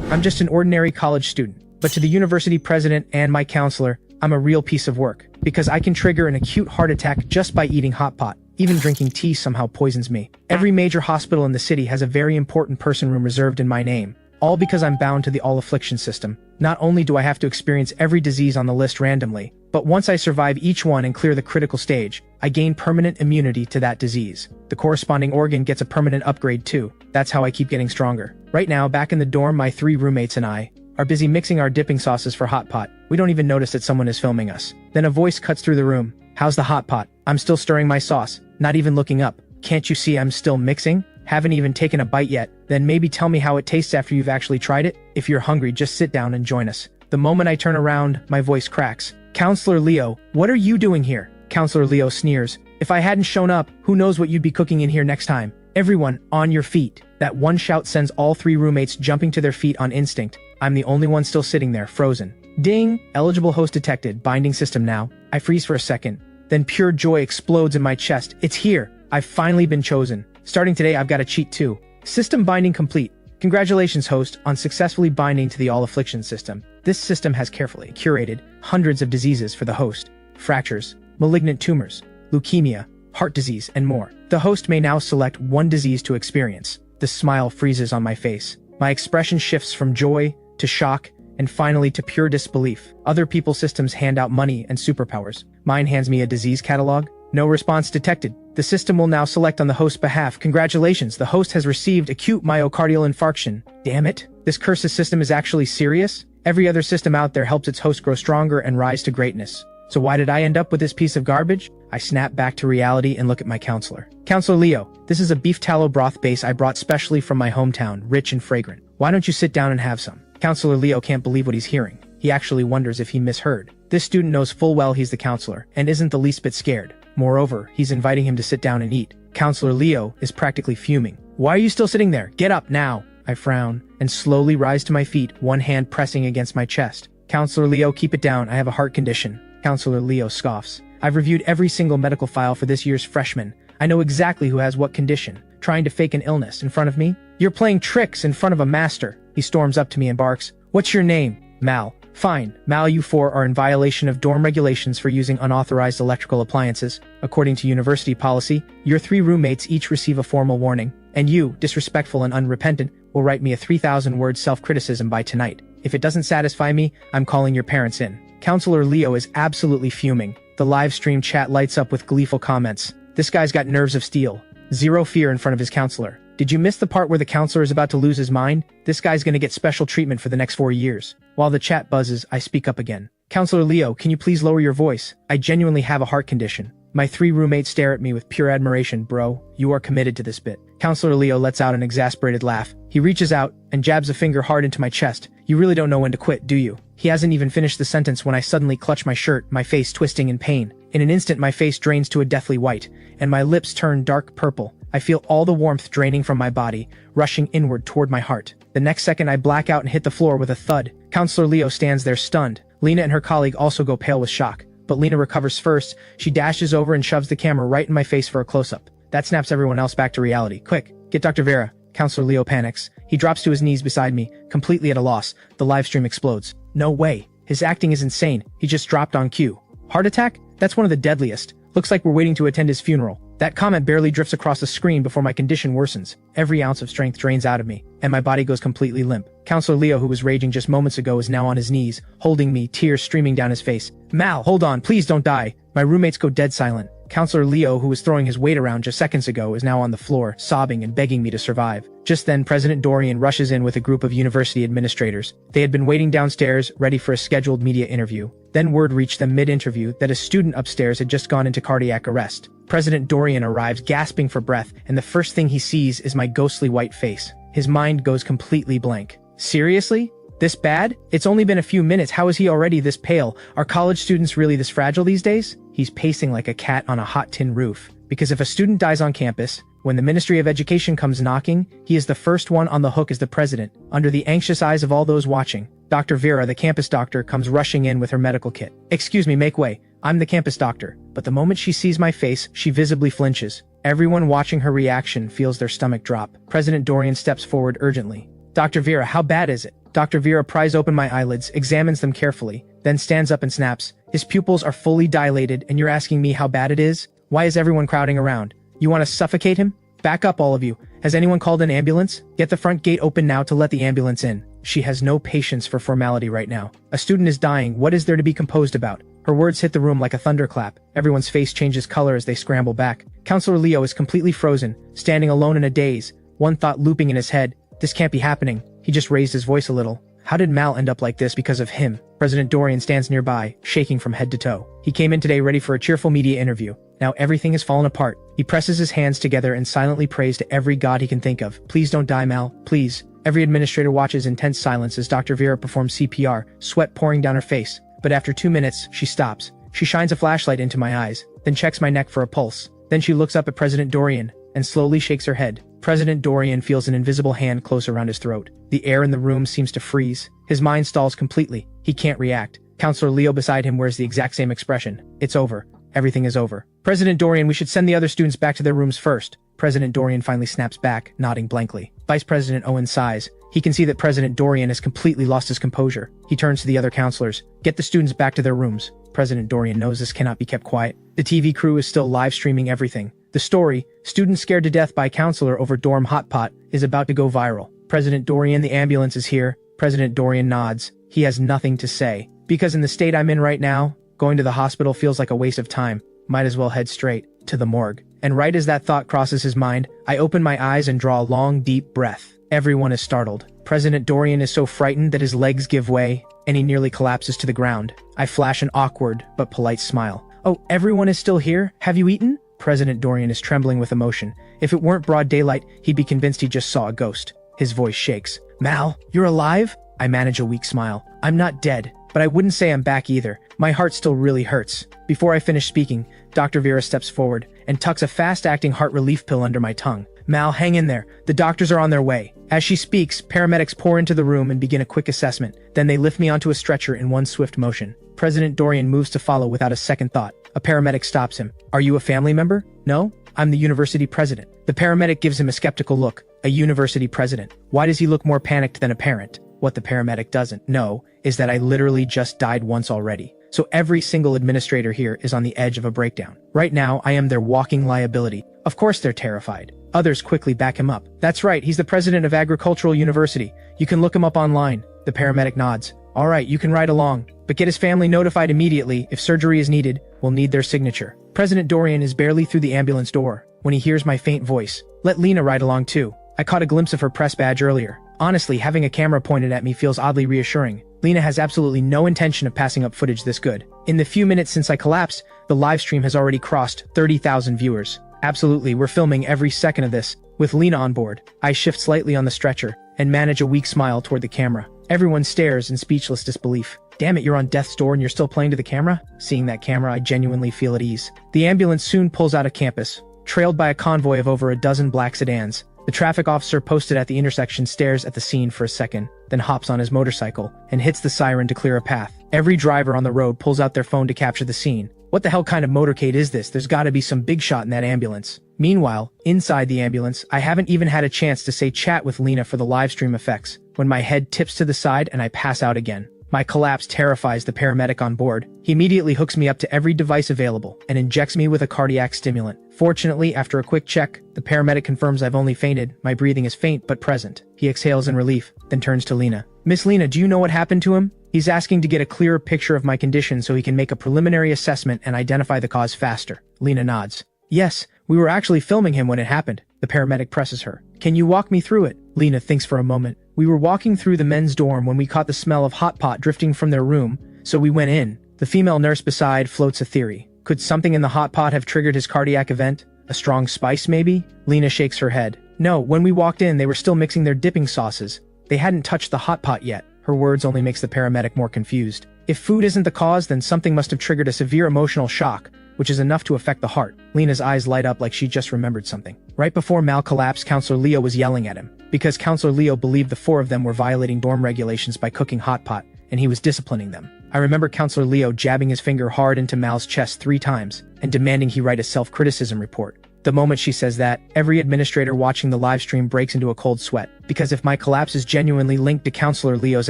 I'm just an ordinary college student. But to the university president and my counselor, I'm a real piece of work. Because I can trigger an acute heart attack just by eating hot pot. Even drinking tea somehow poisons me. Every major hospital in the city has a very important person room reserved in my name. All because I'm bound to the all-affliction system. Not only do I have to experience every disease on the list randomly, but once I survive each one and clear the critical stage, I gain permanent immunity to that disease. The corresponding organ gets a permanent upgrade too. That's how I keep getting stronger. Right now, back in the dorm, my 3 roommates and I are busy mixing our dipping sauces for hot pot. We don't even notice that someone is filming us. Then a voice cuts through the room. How's the hot pot? I'm still stirring my sauce, not even looking up. Can't you see I'm still mixing? Haven't even taken a bite yet. Then maybe tell me how it tastes after you've actually tried it? If you're hungry, just sit down and join us. The moment I turn around, my voice cracks. Counselor Leo, what are you doing here? Counselor Leo sneers. If I hadn't shown up, who knows what you'd be cooking in here next time? Everyone, on your feet. That one shout sends all 3 roommates jumping to their feet on instinct. I'm the only one still sitting there, frozen. Ding! Eligible host detected. Binding system now. I freeze for a second. Then pure joy explodes in my chest. It's here! I've finally been chosen. Starting today, I've got to cheat too. System binding complete. Congratulations, host, on successfully binding to the all-affliction system. This system has carefully curated hundreds of diseases for the host. Fractures, malignant tumors, leukemia, heart disease, and more. The host may now select one disease to experience. The smile freezes on my face. My expression shifts from joy to shock, and finally to pure disbelief. Other people's systems hand out money and superpowers. Mine hands me a disease catalog. No response detected. The system will now select on the host's behalf. Congratulations, the host has received acute myocardial infarction. Damn it. This cursed system is actually serious? Every other system out there helps its host grow stronger and rise to greatness. So why did I end up with this piece of garbage? I snap back to reality and look at my counselor. Counselor Leo, this is a beef tallow broth base I brought specially from my hometown, rich and fragrant. Why don't you sit down and have some? Counselor Leo can't believe what he's hearing. He actually wonders if he misheard. This student knows full well he's the counselor, and isn't the least bit scared. Moreover, he's inviting him to sit down and eat. Counselor Leo is practically fuming. Why are you still sitting there? Get up now! I frown, and slowly rise to my feet, one hand pressing against my chest. Counselor Leo, keep it down, I have a heart condition. Counselor Leo scoffs. I've reviewed every single medical file for this year's freshman. I know exactly who has what condition. Trying to fake an illness in front of me? You're playing tricks in front of a master. He storms up to me and barks. What's your name? Mal. Fine. Mal, you 4 are in violation of dorm regulations for using unauthorized electrical appliances. According to university policy, your 3 roommates each receive a formal warning. And you, disrespectful and unrepentant, will write me a 3,000-word self-criticism by tonight. If it doesn't satisfy me, I'm calling your parents in. Counselor Leo is absolutely fuming. The live stream chat lights up with gleeful comments. This guy's got nerves of steel. Zero fear in front of his counselor. Did you miss the part where the counselor is about to lose his mind? This guy's gonna get special treatment for the next 4 years. While the chat buzzes, I speak up again. Counselor Leo, can you please lower your voice? I genuinely have a heart condition. My 3 roommates stare at me with pure admiration. Bro, you are committed to this bit. Counselor Leo lets out an exasperated laugh. He reaches out and jabs a finger hard into my chest. You really don't know when to quit, do you? He hasn't even finished the sentence when I suddenly clutch my shirt, my face twisting in pain. In an instant, my face drains to a deathly white, and my lips turn dark purple. I feel all the warmth draining from my body, rushing inward toward my heart. The next second, I black out and hit the floor with a thud. Counselor Leo stands there stunned. Lena and her colleague also go pale with shock. But Lena recovers first. She dashes over and shoves the camera right in my face for a close-up. That snaps everyone else back to reality. Quick, get Dr. Vera. Counselor Leo panics. He drops to his knees beside me, completely at a loss. The live stream explodes. No way. His acting is insane. He just dropped on cue. Heart attack? That's one of the deadliest. Looks like we're waiting to attend his funeral. That comment barely drifts across the screen before my condition worsens. Every ounce of strength drains out of me, and my body goes completely limp. Counselor Leo, who was raging just moments ago, is now on his knees, holding me, tears streaming down his face. Mal, hold on, please don't die. My roommates go dead silent. Counselor Leo, who was throwing his weight around just seconds ago, is now on the floor, sobbing and begging me to survive. Just then, President Dorian rushes in with a group of university administrators. They had been waiting downstairs, ready for a scheduled media interview. Then word reached them mid-interview that a student upstairs had just gone into cardiac arrest. President Dorian arrives, gasping for breath, and the first thing he sees is my ghostly white face. His mind goes completely blank. Seriously? This bad? It's only been a few minutes. How is he already this pale? Are college students really this fragile these days? He's pacing like a cat on a hot tin roof. Because if a student dies on campus, when the Ministry of Education comes knocking, he is the first one on the hook as the president. Under the anxious eyes of all those watching, Dr. Vera, the campus doctor, comes rushing in with her medical kit. Excuse me, make way. I'm the campus doctor. But the moment she sees my face, she visibly flinches. Everyone watching her reaction feels their stomach drop. President Dorian steps forward urgently. Dr. Vera, how bad is it? Dr. Vera pries open my eyelids, examines them carefully, then stands up and snaps. His pupils are fully dilated, and you're asking me how bad it is? Why is everyone crowding around? You want to suffocate him? Back up, all of you. Has anyone called an ambulance? Get the front gate open now to let the ambulance in. She has no patience for formality right now. A student is dying. What is there to be composed about? Her words hit the room like a thunderclap. Everyone's face changes color as they scramble back. Counselor Leo is completely frozen, standing alone in a daze, one thought looping in his head. This can't be happening. He just raised his voice a little. How did Mal end up like this because of him? President Dorian stands nearby, shaking from head to toe. He came in today ready for a cheerful media interview. Now everything has fallen apart. He presses his hands together and silently prays to every god he can think of. Please don't die, Mal. Please. Every administrator watches in tense silence as Dr. Vera performs CPR, sweat pouring down her face. But after 2 minutes, she stops. She shines a flashlight into my eyes, then checks my neck for a pulse. Then she looks up at President Dorian and slowly shakes her head. President Dorian feels an invisible hand close around his throat. The air in the room seems to freeze. His mind stalls completely. He can't react. Counselor Leo beside him wears the exact same expression. It's over. Everything is over. President Dorian, we should send the other students back to their rooms first. President Dorian finally snaps back, nodding blankly. Vice President Owen sighs. He can see that President Dorian has completely lost his composure. He turns to the other counselors. Get the students back to their rooms. President Dorian knows this cannot be kept quiet. The TV crew is still live streaming everything. The story, students scared to death by counselor over dorm hot pot, is about to go viral. President Dorian, the ambulance is here. President Dorian nods. He has nothing to say. Because in the state I'm in right now, going to the hospital feels like a waste of time. Might as well head straight to the morgue. And right as that thought crosses his mind, I open my eyes and draw a long, deep breath. Everyone is startled. President Dorian is so frightened that his legs give way, and he nearly collapses to the ground. I flash an awkward but polite smile. Oh, everyone is still here? Have you eaten? President Dorian is trembling with emotion. If it weren't broad daylight, he'd be convinced he just saw a ghost. His voice shakes. Mal, you're alive? I manage a weak smile. I'm not dead, but I wouldn't say I'm back either. My heart still really hurts. Before I finish speaking, Dr. Vera steps forward and tucks a fast-acting heart relief pill under my tongue. Mal, hang in there. The doctors are on their way. As she speaks, paramedics pour into the room and begin a quick assessment. Then they lift me onto a stretcher in one swift motion. President Dorian moves to follow without a second thought. A paramedic stops him. Are you a family member? No, I'm the university president. The paramedic gives him a skeptical look. A university president. Why does he look more panicked than a parent? What the paramedic doesn't know is that I literally just died once already. So every single administrator here is on the edge of a breakdown. Right now, I am their walking liability. Of course they're terrified. Others quickly back him up. That's right, he's the president of Agricultural University. You can look him up online. The paramedic nods. All right, you can ride along. But get his family notified immediately. If surgery is needed, we'll need their signature. President Dorian is barely through the ambulance door when he hears my faint voice. Let Lena ride along too. I caught a glimpse of her press badge earlier. Honestly, having a camera pointed at me feels oddly reassuring. Lena has absolutely no intention of passing up footage this good. In the few minutes since I collapsed, the live stream has already crossed 30,000 viewers. Absolutely, we're filming every second of this, with Lena on board. I shift slightly on the stretcher, and manage a weak smile toward the camera. Everyone stares in speechless disbelief. Damn it, you're on death's door and you're still playing to the camera? Seeing that camera, I genuinely feel at ease. The ambulance soon pulls out of campus, trailed by a convoy of over a dozen black sedans. The traffic officer posted at the intersection stares at the scene for a second, then hops on his motorcycle and hits the siren to clear a path. Every driver on the road pulls out their phone to capture the scene. What the hell kind of motorcade is this? There's gotta be some big shot in that ambulance. Meanwhile, inside the ambulance, I haven't even had a chance to say chat with Lena for the livestream effects, when my head tips to the side and I pass out again. My collapse terrifies the paramedic on board. He immediately hooks me up to every device available and injects me with a cardiac stimulant. Fortunately, after a quick check, the paramedic confirms I've only fainted. My breathing is faint but present. He exhales in relief, then turns to Lena. Miss Lena, do you know what happened to him? He's asking to get a clearer picture of my condition so he can make a preliminary assessment and identify the cause faster. Lena nods. Yes, we were actually filming him when it happened. The paramedic presses her. Can you walk me through it? Lena thinks for a moment. We were walking through the men's dorm when we caught the smell of hot pot drifting from their room, so we went in. The female nurse beside floats a theory. Could something in the hot pot have triggered his cardiac event? A strong spice, maybe? Lena shakes her head. No, when we walked in, they were still mixing their dipping sauces. They hadn't touched the hot pot yet. Her words only makes the paramedic more confused. If food isn't the cause, then something must have triggered a severe emotional shock, which is enough to affect the heart. Lena's eyes light up like she just remembered something. Right before Mal collapsed, Counselor Leo was yelling at him, because Counselor Leo believed the four of them were violating dorm regulations by cooking hot pot, and he was disciplining them. I remember Counselor Leo jabbing his finger hard into Mal's chest 3 times, and demanding he write a self-criticism report. The moment she says that, every administrator watching the live stream breaks into a cold sweat, because if my collapse is genuinely linked to Counselor Leo's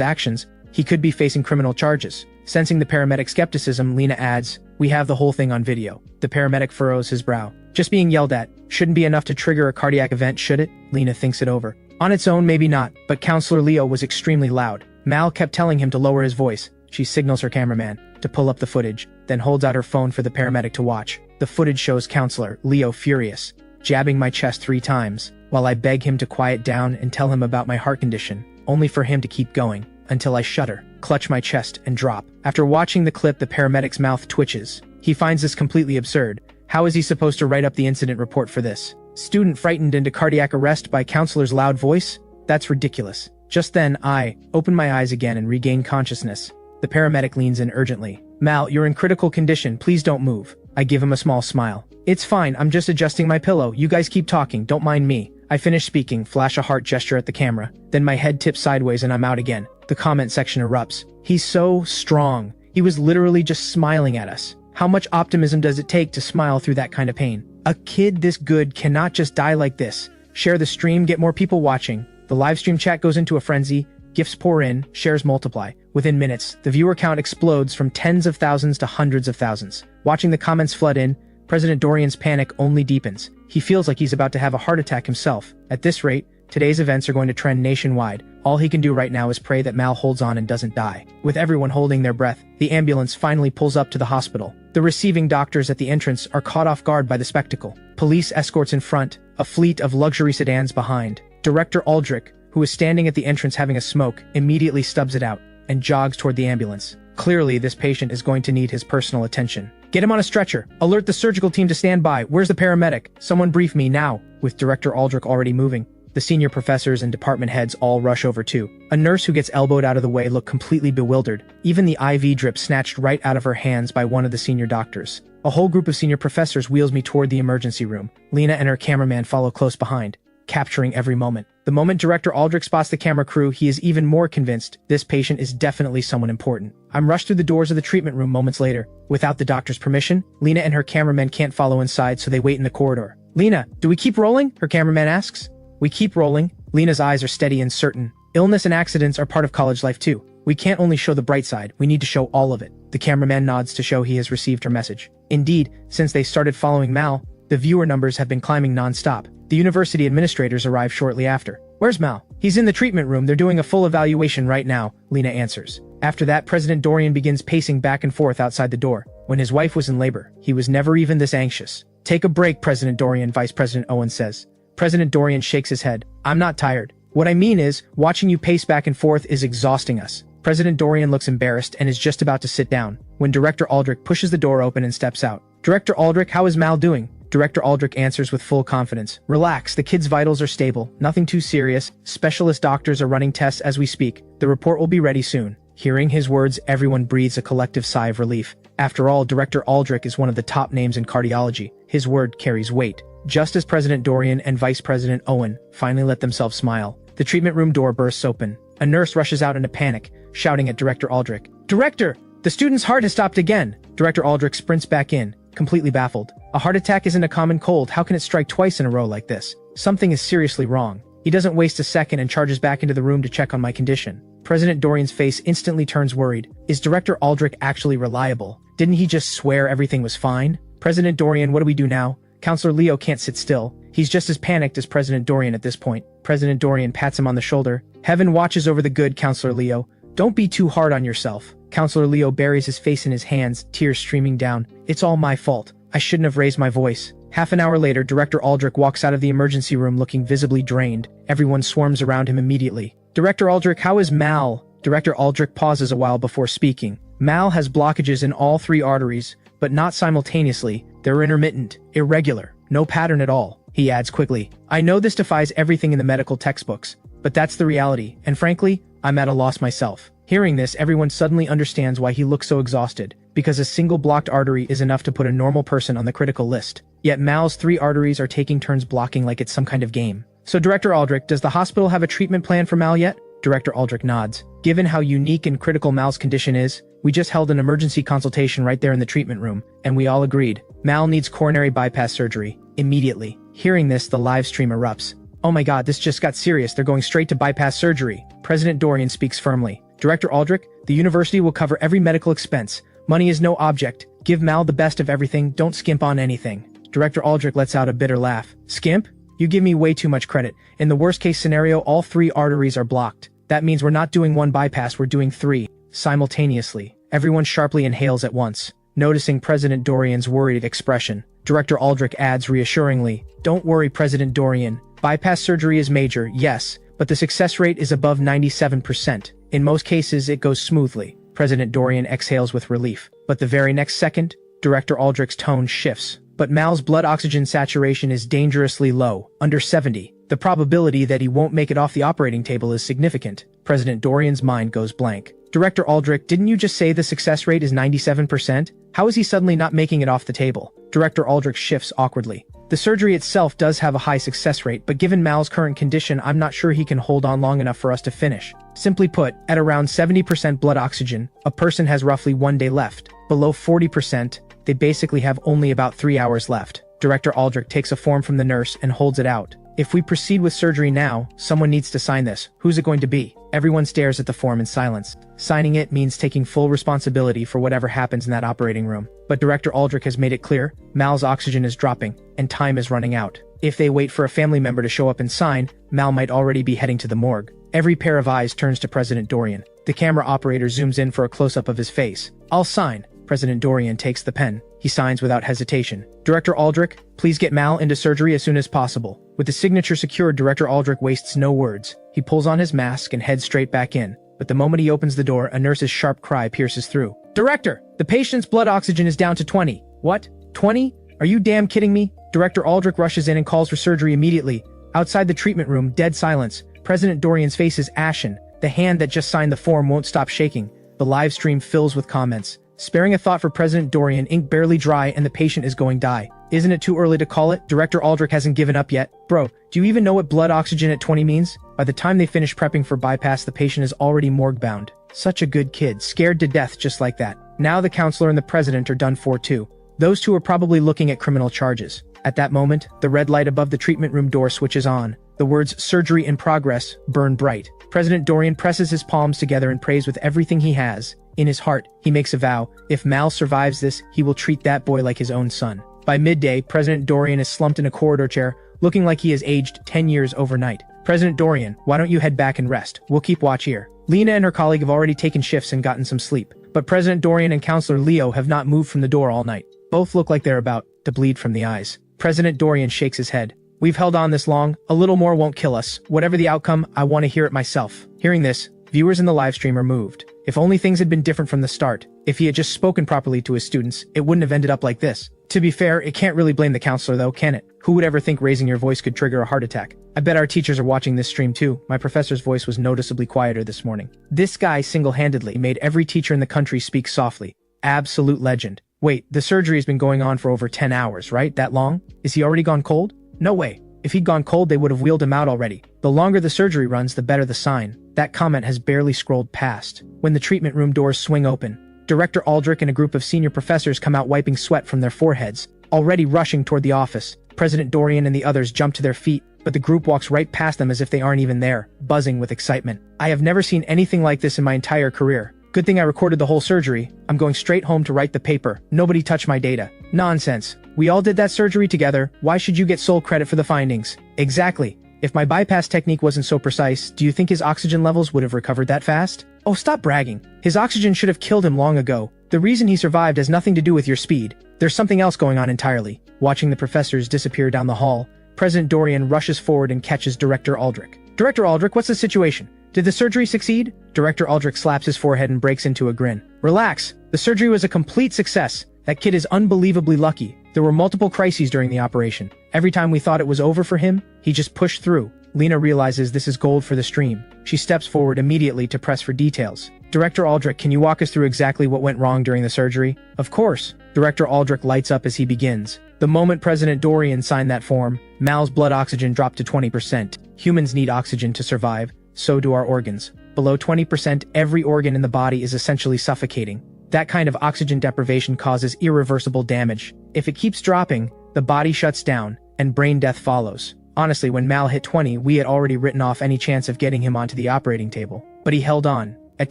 actions, he could be facing criminal charges. Sensing the paramedic skepticism, Lena adds, "We have the whole thing on video." The paramedic furrows his brow. "Just being yelled at shouldn't be enough to trigger a cardiac event, should it?" Lena thinks it over. On its own, maybe not, but Counselor Leo was extremely loud. Mal kept telling him to lower his voice. She signals her cameraman to pull up the footage, then holds out her phone for the paramedic to watch. The footage shows Counselor Leo furious, jabbing my chest 3 times, while I beg him to quiet down and tell him about my heart condition, only for him to keep going, until I shudder, clutch my chest, and drop. After watching the clip, the paramedic's mouth twitches. He finds this completely absurd. How is he supposed to write up the incident report for this? Student frightened into cardiac arrest by counselor's loud voice? That's ridiculous. Just then, I open my eyes again and regain consciousness. The paramedic leans in urgently. "Mal, you're in critical condition, please don't move." I give him a small smile. "It's fine, I'm just adjusting my pillow, you guys keep talking, don't mind me." I finish speaking, flash a heart gesture at the camera, then my head tips sideways and I'm out again. The comment section erupts. "He's so strong. He was literally just smiling at us. How much optimism does it take to smile through that kind of pain? A kid this good cannot just die like this." Share the stream, get more people watching. The livestream chat goes into a frenzy. Gifts pour in, shares multiply. Within minutes, the viewer count explodes from tens of thousands to hundreds of thousands. Watching the comments flood in, President Dorian's panic only deepens. He feels like he's about to have a heart attack himself. At this rate, today's events are going to trend nationwide. All he can do right now is pray that Mal holds on and doesn't die. With everyone holding their breath, the ambulance finally pulls up to the hospital. The receiving doctors at the entrance are caught off guard by the spectacle. Police escorts in front, a fleet of luxury sedans behind. Director Aldrich, who is standing at the entrance having a smoke, immediately stubs it out and jogs toward the ambulance. Clearly, this patient is going to need his personal attention. "Get him on a stretcher. Alert the surgical team to stand by. Where's the paramedic? Someone brief me now." With Director Aldrich already moving, the senior professors and department heads all rush over too. A nurse who gets elbowed out of the way looks completely bewildered, even the IV drip snatched right out of her hands by one of the senior doctors. A whole group of senior professors wheels me toward the emergency room. Lena and her cameraman follow close behind, capturing every moment. The moment Director Aldrich spots the camera crew, he is even more convinced this patient is definitely someone important. I'm rushed through the doors of the treatment room moments later. Without the doctor's permission, Lena and her cameraman can't follow inside, so they wait in the corridor. "Lena, do we keep rolling?" her cameraman asks. "We keep rolling." Lena's eyes are steady and certain. "Illness and accidents are part of college life too. We can't only show the bright side, we need to show all of it." The cameraman nods to show he has received her message. Indeed, since they started following Mal, the viewer numbers have been climbing non-stop. The university administrators arrive shortly after. "Where's Mal?" "He's in the treatment room, they're doing a full evaluation right now," Lena answers. After that, President Dorian begins pacing back and forth outside the door. When his wife was in labor, he was never even this anxious. "Take a break, President Dorian," Vice President Owen says. President Dorian shakes his head. "I'm not tired. What I mean is, watching you pace back and forth is exhausting us." President Dorian looks embarrassed and is just about to sit down, when Director Aldrich pushes the door open and steps out. "Director Aldrich, how is Mal doing?" Director Aldrich answers with full confidence. "Relax, the kid's vitals are stable, nothing too serious. Specialist doctors are running tests as we speak. The report will be ready soon." Hearing his words, everyone breathes a collective sigh of relief. After all, Director Aldrich is one of the top names in cardiology. His word carries weight. Just as President Dorian and Vice President Owen finally let themselves smile, the treatment room door bursts open. A nurse rushes out in a panic, shouting at Director Aldrich. "Director, the student's heart has stopped again." Director Aldrich sprints back in, completely baffled. A heart attack isn't a common cold, how can it strike twice in a row like this? Something is seriously wrong. He doesn't waste a second and charges back into the room to check on my condition. President Dorian's face instantly turns worried. Is Director Aldrich actually reliable? Didn't he just swear everything was fine? "President Dorian, what do we do now?" Counselor Leo can't sit still. He's just as panicked as President Dorian at this point. President Dorian pats him on the shoulder. "Heaven watches over the good, Counselor Leo. Don't be too hard on yourself." Counselor Leo buries his face in his hands, tears streaming down. "It's all my fault. I shouldn't have raised my voice." Half an hour later, Director Aldrich walks out of the emergency room looking visibly drained. Everyone swarms around him immediately. "Director Aldrich, how is Mal?" Director Aldrich pauses a while before speaking. "Mal has blockages in all 3 arteries, but not simultaneously. They're intermittent, irregular, no pattern at all." He adds quickly, "I know this defies everything in the medical textbooks, but that's the reality, and frankly, I'm at a loss myself." Hearing this, everyone suddenly understands why he looks so exhausted, because a single blocked artery is enough to put a normal person on the critical list. Yet Mal's 3 arteries are taking turns blocking like it's some kind of game. "So Director Aldrich, does the hospital have a treatment plan for Mal yet?" Director Aldrich nods. "Given how unique and critical Mal's condition is, we just held an emergency consultation right there in the treatment room, and we all agreed. Mal needs coronary bypass surgery. immediately. Hearing this, the live stream erupts. Oh my god, this just got serious. They're going straight to bypass surgery. President Dorian speaks firmly. Director Aldrich, the university will cover every medical expense. Money is no object. Give Mal the best of everything. Don't skimp on anything. Director Aldrich lets out a bitter laugh. Skimp? You give me way too much credit. In the worst case scenario, all 3 arteries are blocked. That means we're not doing 1 bypass, we're doing 3. Simultaneously. Everyone sharply inhales at once. Noticing President Dorian's worried expression, Director Aldrich adds reassuringly, "Don't worry, President Dorian. Bypass surgery is major, yes, but the success rate is above 97%. In most cases, it goes smoothly." President Dorian exhales with relief. But the very next second, Director Aldrich's tone shifts. But Mal's blood oxygen saturation is dangerously low, under 70. The probability that he won't make it off the operating table is significant. President Dorian's mind goes blank. Director Aldrich, didn't you just say the success rate is 97%? How is he suddenly not making it off the table? Director Aldrich shifts awkwardly. The surgery itself does have a high success rate, but given Mal's current condition, I'm not sure he can hold on long enough for us to finish. Simply put, at around 70% blood oxygen, a person has roughly 1 day left. Below 40%, they basically have only about 3 hours left. Director Aldrich takes a form from the nurse and holds it out. If we proceed with surgery now, someone needs to sign this. Who's it going to be? Everyone stares at the form in silence. Signing it means taking full responsibility for whatever happens in that operating room. But Director Aldrich has made it clear, Mal's oxygen is dropping, and time is running out. If they wait for a family member to show up and sign, Mal might already be heading to the morgue. Every pair of eyes turns to President Dorian. The camera operator zooms in for a close-up of his face. "I'll sign." President Dorian takes the pen. He signs without hesitation. Director Aldrich, please get Mal into surgery as soon as possible. With the signature secured, Director Aldrich wastes no words. He pulls on his mask and heads straight back in. But the moment he opens the door, a nurse's sharp cry pierces through. "Director, the patient's blood oxygen is down to 20. What? 20? Are you damn kidding me?" Director Aldrich rushes in and calls for surgery immediately. Outside the treatment room, dead silence. President Dorian's face is ashen. The hand that just signed the form won't stop shaking. The live stream fills with comments. Sparing a thought for President Dorian, ink barely dry and the patient is going die. Isn't it too early to call it? Director Aldrich hasn't given up yet. Bro, do you even know what blood oxygen at 20 means? By the time they finish prepping for bypass, the patient is already morgue bound. Such a good kid, scared to death just like that. Now the counselor and the president are done for too. Those two are probably looking at criminal charges. At that moment, the red light above the treatment room door switches on. The words "surgery in progress" burn bright. President Dorian presses his palms together and prays with everything he has. In his heart, he makes a vow. If Mal survives this, he will treat that boy like his own son. By midday, President Dorian is slumped in a corridor chair, looking like he has aged 10 years overnight. "President Dorian, why don't you head back and rest? We'll keep watch here." Lena and her colleague have already taken shifts and gotten some sleep. But President Dorian and Counselor Leo have not moved from the door all night. Both look like they're about to bleed from the eyes. President Dorian shakes his head. "We've held on this long. A little more won't kill us. Whatever the outcome, I want to hear it myself." Hearing this, viewers in the live stream are moved. If only things had been different from the start. If he had just spoken properly to his students, it wouldn't have ended up like this. To be fair, it can't really blame the counselor though, can it? Who would ever think raising your voice could trigger a heart attack? I bet our teachers are watching this stream too. My professor's voice was noticeably quieter this morning. This guy single-handedly made every teacher in the country speak softly. Absolute legend. Wait, the surgery has been going on for over 10 hours, right? That long? Is he already gone cold? No way. If he'd gone cold, they would have wheeled him out already. The longer the surgery runs, the better the sign. That comment has barely scrolled past. When the treatment room doors swing open, Director Aldrich and a group of senior professors come out wiping sweat from their foreheads, already rushing toward the office. President Dorian and the others jump to their feet, but the group walks right past them as if they aren't even there, buzzing with excitement. I have never seen anything like this in my entire career. Good thing I recorded the whole surgery. I'm going straight home to write the paper. Nobody touch my data. Nonsense. We all did that surgery together. Why should you get sole credit for the findings? Exactly. If my bypass technique wasn't so precise, do you think his oxygen levels would have recovered that fast? Oh, stop bragging. His oxygen should have killed him long ago. The reason he survived has nothing to do with your speed. There's something else going on entirely. Watching the professors disappear down the hall, President Dorian rushes forward and catches Director Aldrich. Director Aldrich, what's the situation? Did the surgery succeed? Director Aldrich slaps his forehead and breaks into a grin. Relax. The surgery was a complete success. That kid is unbelievably lucky. There were multiple crises during the operation. Every time we thought it was over for him, he just pushed through. Lena realizes this is gold for the stream. She steps forward immediately to press for details. Director Aldrich, can you walk us through exactly what went wrong during the surgery? Of course. Director Aldrich lights up as he begins. The moment President Dorian signed that form, Mal's blood oxygen dropped to 20%. Humans need oxygen to survive. So do our organs. Below 20%, every organ in the body is essentially suffocating. That kind of oxygen deprivation causes irreversible damage. If it keeps dropping, the body shuts down. and brain death follows. Honestly, when Mal hit 20, we had already written off any chance of getting him onto the operating table. But he held on, at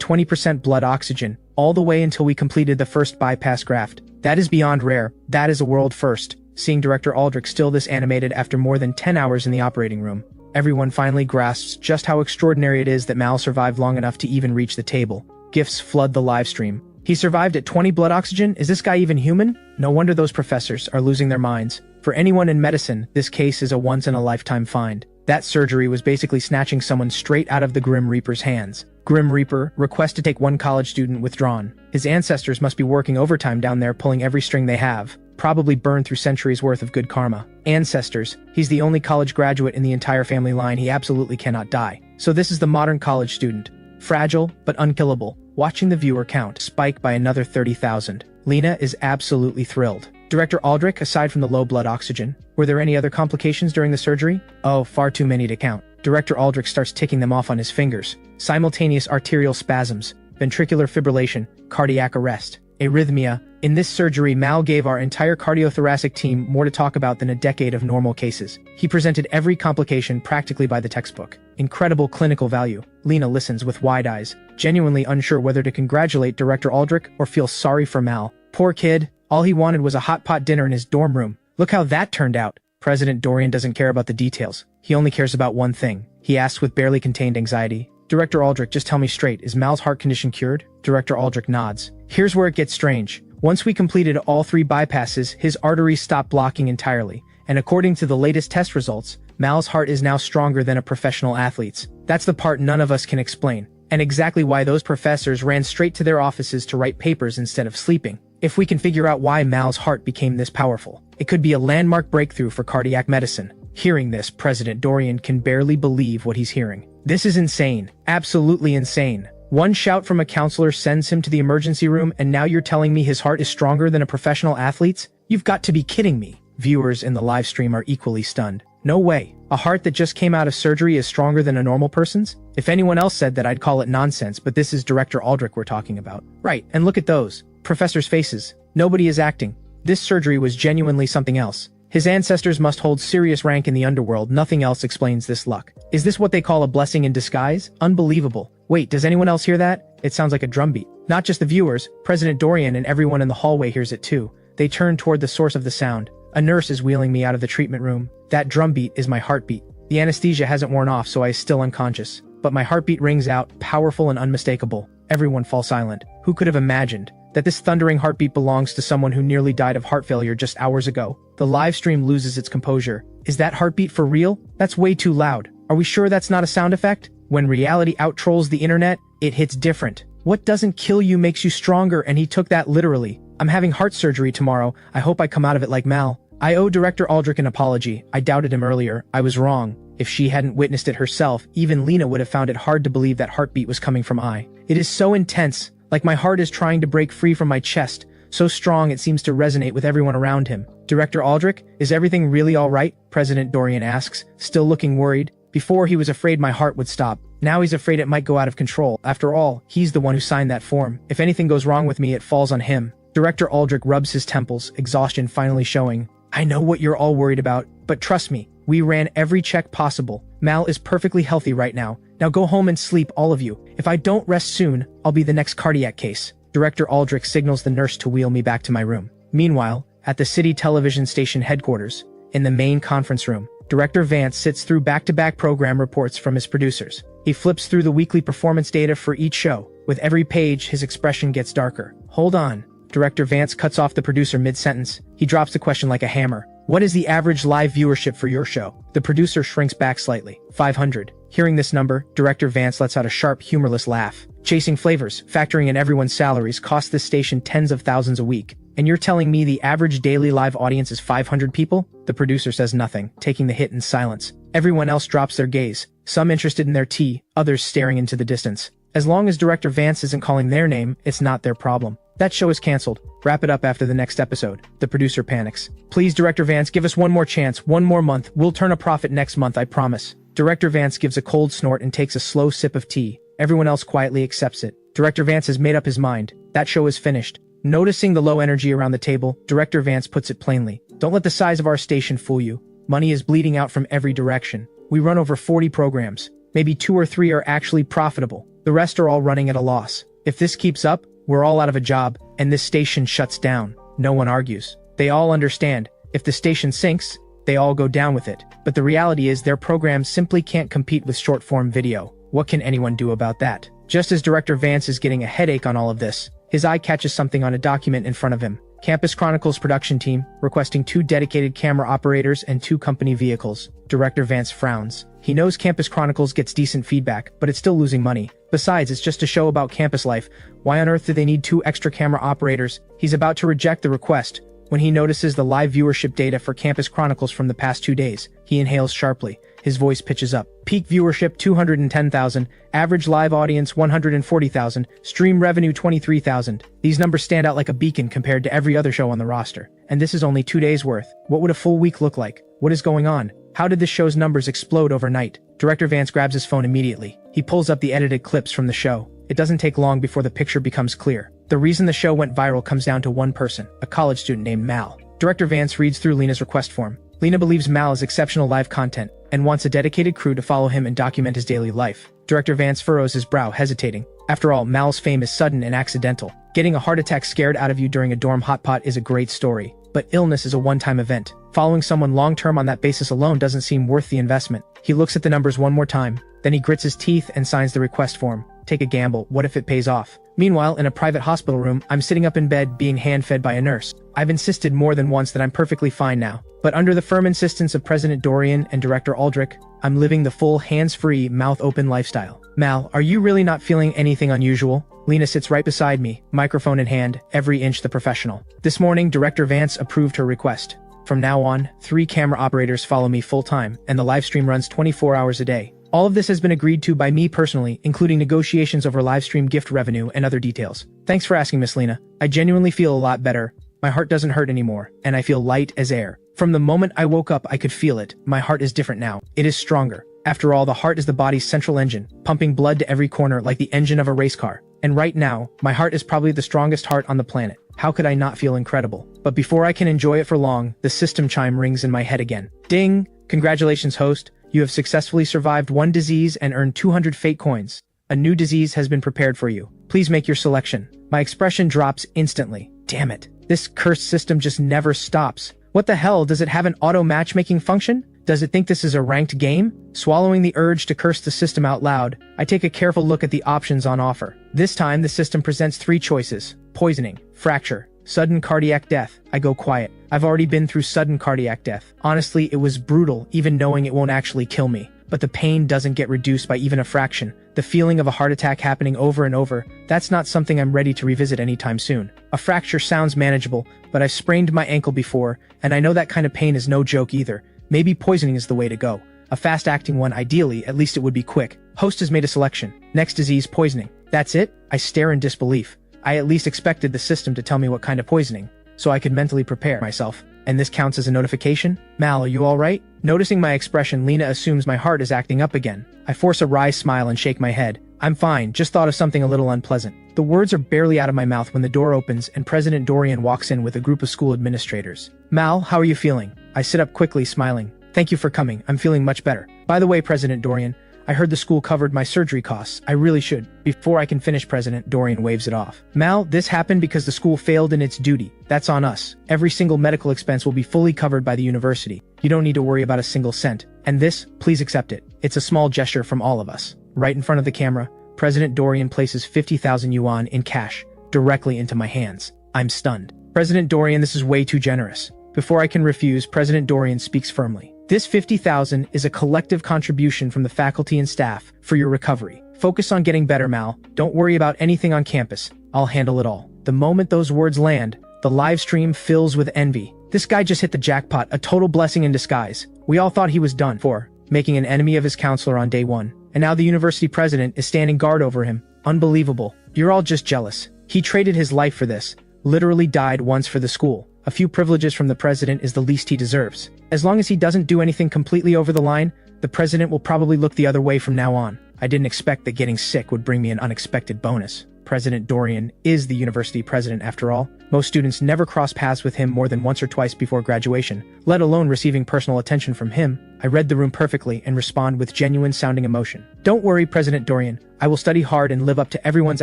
20% blood oxygen, all the way until we completed the first bypass graft. That is beyond rare. That is a world first. Seeing Director Aldrich still this animated after more than 10 hours in the operating room, everyone finally grasps just how extraordinary it is that Mal survived long enough to even reach the table. Gifts flood the live stream. He survived at 20 blood oxygen? Is this guy even human? No wonder those professors are losing their minds. For anyone in medicine, this case is a once-in-a-lifetime find. That surgery was basically snatching someone straight out of the Grim Reaper's hands. Grim Reaper, request to take one college student withdrawn. His ancestors must be working overtime down there pulling every string they have. Probably burned through centuries worth of good karma. Ancestors. He's the only college graduate in the entire family line. He absolutely cannot die. So this is the modern college student. Fragile, but unkillable. Watching the viewer count spike by another 30,000. Lena is absolutely thrilled. Director Aldrich, aside from the low blood oxygen, were there any other complications during the surgery? Oh, far too many to count. Director Aldrich starts ticking them off on his fingers. Simultaneous arterial spasms, ventricular fibrillation, cardiac arrest, arrhythmia. In this surgery, Mal gave our entire cardiothoracic team more to talk about than a decade of normal cases. He presented every complication practically by the textbook. Incredible clinical value. Lena listens with wide eyes, genuinely unsure whether to congratulate Director Aldrich or feel sorry for Mal. Poor kid. All he wanted was a hot pot dinner in his dorm room. Look how that turned out. President Dorian doesn't care about the details. He only cares about one thing. He asks with barely contained anxiety. Director Aldrich, just tell me straight, is Mal's heart condition cured? Director Aldrich nods. Here's where it gets strange. Once we completed all 3 bypasses, his arteries stopped blocking entirely. And according to the latest test results, Mal's heart is now stronger than a professional athlete's. That's the part none of us can explain. And exactly why those professors ran straight to their offices to write papers instead of sleeping. If we can figure out why Mal's heart became this powerful, it could be a landmark breakthrough for cardiac medicine. Hearing this, President Dorian can barely believe what he's hearing. This is insane. Absolutely insane. One shout from a counselor sends him to the emergency room, and now you're telling me his heart is stronger than a professional athlete's? You've got to be kidding me. Viewers in the live stream are equally stunned. No way. A heart that just came out of surgery is stronger than a normal person's? If anyone else said that, I'd call it nonsense, but this is Director Aldrich we're talking about. Right, and look at those professors' faces. Nobody is acting. This surgery was genuinely something else. His ancestors must hold serious rank in the underworld. Nothing else explains this luck. Is this what they call a blessing in disguise? Unbelievable. Wait, does anyone else hear that? It sounds like a drumbeat. Not just the viewers, President Dorian and everyone in the hallway hears it too. They turn toward the source of the sound. A nurse is wheeling me out of the treatment room. That drumbeat is my heartbeat. The anesthesia hasn't worn off, so I is still unconscious. But my heartbeat rings out, powerful and unmistakable. Everyone falls silent. Who could have imagined that this thundering heartbeat belongs to someone who nearly died of heart failure just hours ago? The live stream loses its composure. Is that heartbeat for real? That's way too loud. Are we sure that's not a sound effect? When reality outtrolls the internet, it hits different. What doesn't kill you makes you stronger, and he took that literally. I'm having heart surgery tomorrow. I hope I come out of it like Mal. I owe Director Aldrich an apology. I doubted him earlier. I was wrong. If she hadn't witnessed it herself, even Lena would have found it hard to believe that heartbeat was coming from I. It is so intense, like my heart is trying to break free from my chest. So strong it seems to resonate with everyone around him. Director Aldrich, is everything really all right? President Dorian asks, still looking worried. Before he was afraid my heart would stop. Now he's afraid it might go out of control. After all, he's the one who signed that form. If anything goes wrong with me, it falls on him. Director Aldrich rubs his temples, exhaustion finally showing. I know what you're all worried about, but trust me, we ran every check possible. Mal is perfectly healthy right now. Now go home and sleep, all of you. If I don't rest soon, I'll be the next cardiac case. Director Aldrich signals the nurse to wheel me back to my room. Meanwhile, at the city television station headquarters, in the main conference room, Director Vance sits through back-to-back program reports from his producers. He flips through the weekly performance data for each show. With every page, his expression gets darker. Hold on. Director Vance cuts off the producer mid-sentence. He drops the question like a hammer. What is the average live viewership for your show? The producer shrinks back slightly. 500. Hearing this number, Director Vance lets out a sharp, humorless laugh. Chasing flavors, factoring in everyone's salaries, costs this station tens of thousands a week. And you're telling me the average daily live audience is 500 people? The producer says nothing, taking the hit in silence. Everyone else drops their gaze, some interested in their tea, others staring into the distance. As long as Director Vance isn't calling their name, it's not their problem. That show is canceled. Wrap it up after the next episode. The producer panics. Please, Director Vance, give us one more chance, one more month. We'll turn a profit next month, I promise. Director Vance gives a cold snort and takes a slow sip of tea. Everyone else quietly accepts it. Director Vance has made up his mind. That show is finished. Noticing the low energy around the table, Director Vance puts it plainly. Don't let the size of our station fool you. Money is bleeding out from every direction. We run over 40 programs. Maybe 2 or 3 are actually profitable. The rest are all running at a loss. If this keeps up, we're all out of a job, and this station shuts down. No one argues. They all understand. If the station sinks, they all go down with it. But the reality is their programs simply can't compete with short-form video. What can anyone do about that? Just as Director Vance is getting a headache on all of this, his eye catches something on a document in front of him. Campus Chronicles production team, requesting 2 dedicated camera operators and 2 company vehicles. Director Vance frowns. He knows Campus Chronicles gets decent feedback, but it's still losing money. Besides, it's just a show about campus life. Why on earth do they need 2 extra camera operators? He's about to reject the request when he notices the live viewership data for Campus Chronicles from the past 2 days. He inhales sharply. His voice pitches up. Peak viewership 210,000, average live audience 140,000, stream revenue 23,000. These numbers stand out like a beacon compared to every other show on the roster. And this is only 2 days worth. What would a full week look like? What is going on? How did this show's numbers explode overnight? Director Vance grabs his phone immediately. He pulls up the edited clips from the show. It doesn't take long before the picture becomes clear. The reason the show went viral comes down to one person, a college student named Mal. Director Vance reads through Lena's request form. Lena believes Mal is exceptional live content and wants a dedicated crew to follow him and document his daily life. Director Vance furrows his brow, hesitating. After all, Mal's fame is sudden and accidental. Getting a heart attack scared out of you during a dorm hot pot is a great story, but illness is a one-time event. Following someone long-term on that basis alone doesn't seem worth the investment. He looks at the numbers one more time, then he grits his teeth and signs the request form. Take a gamble, what if it pays off? Meanwhile, in a private hospital room, I'm sitting up in bed being hand-fed by a nurse. I've insisted more than once that I'm perfectly fine now, but under the firm insistence of President Dorian and Director Aldrich, I'm living the full hands-free, mouth-open lifestyle. Mal, are you really not feeling anything unusual? Lena sits right beside me, microphone in hand, every inch the professional. This morning, Director Vance approved her request. From now on, 3 camera operators follow me full-time, and the live stream runs 24 hours a day. All of this has been agreed to by me personally, including negotiations over live stream gift revenue and other details. Thanks for asking, Miss Lena. I genuinely feel a lot better. My heart doesn't hurt anymore, and I feel light as air. From the moment I woke up, I could feel it. My heart is different now. It is stronger. After all, the heart is the body's central engine, pumping blood to every corner like the engine of a race car. And right now, my heart is probably the strongest heart on the planet. How could I not feel incredible? But before I can enjoy it for long, the system chime rings in my head again. Ding! Congratulations, host. You have successfully survived 1 disease and earned 200 fate coins. A new disease has been prepared for you. Please make your selection. My expression drops instantly. Damn it. This cursed system just never stops. What the hell, does it have an auto matchmaking function? Does it think this is a ranked game? Swallowing the urge to curse the system out loud, I take a careful look at the options on offer. This time, the system presents 3 choices: poisoning, fracture, sudden cardiac death. I go quiet. I've already been through sudden cardiac death. Honestly, it was brutal, even knowing it won't actually kill me. But the pain doesn't get reduced by even a fraction. The feeling of a heart attack happening over and over, that's not something I'm ready to revisit anytime soon. A fracture sounds manageable, but I've sprained my ankle before, and I know that kind of pain is no joke either. Maybe poisoning is the way to go. A fast-acting one, ideally, at least it would be quick. Host has made a selection. Next disease, poisoning. That's it? I stare in disbelief. I at least expected the system to tell me what kind of poisoning, so I could mentally prepare myself. And this counts as a notification? Mal, are you alright? Noticing my expression, Lena assumes my heart is acting up again. I force a wry smile and shake my head. I'm fine, just thought of something a little unpleasant. The words are barely out of my mouth when the door opens and President Dorian walks in with a group of school administrators. Mal, how are you feeling? I sit up quickly, smiling. Thank you for coming, I'm feeling much better. By the way, President Dorian, I heard the school covered my surgery costs. I really should. Before I can finish, President Dorian waves it off. Mal, this happened because the school failed in its duty. That's on us. Every single medical expense will be fully covered by the university. You don't need to worry about a single cent. And this, please accept it. It's a small gesture from all of us. Right in front of the camera, President Dorian places 50,000 yuan in cash directly into my hands. I'm stunned. President Dorian, this is way too generous. Before I can refuse, President Dorian speaks firmly. This 50,000 is a collective contribution from the faculty and staff for your recovery. Focus on getting better, Mal. Don't worry about anything on campus. I'll handle it all. The moment those words land, the live stream fills with envy. This guy just hit the jackpot, a total blessing in disguise. We all thought he was done for, making an enemy of his counselor on day 1. And now the university president is standing guard over him. Unbelievable. You're all just jealous. He traded his life for this. Literally died once for the school. A few privileges from the president is the least he deserves. As long as he doesn't do anything completely over the line, the president will probably look the other way from now on. I didn't expect that getting sick would bring me an unexpected bonus. President Dorian is the university president after all. Most students never cross paths with him more than once or twice before graduation, let alone receiving personal attention from him. I read the room perfectly and respond with genuine sounding emotion. Don't worry, President Dorian. I will study hard and live up to everyone's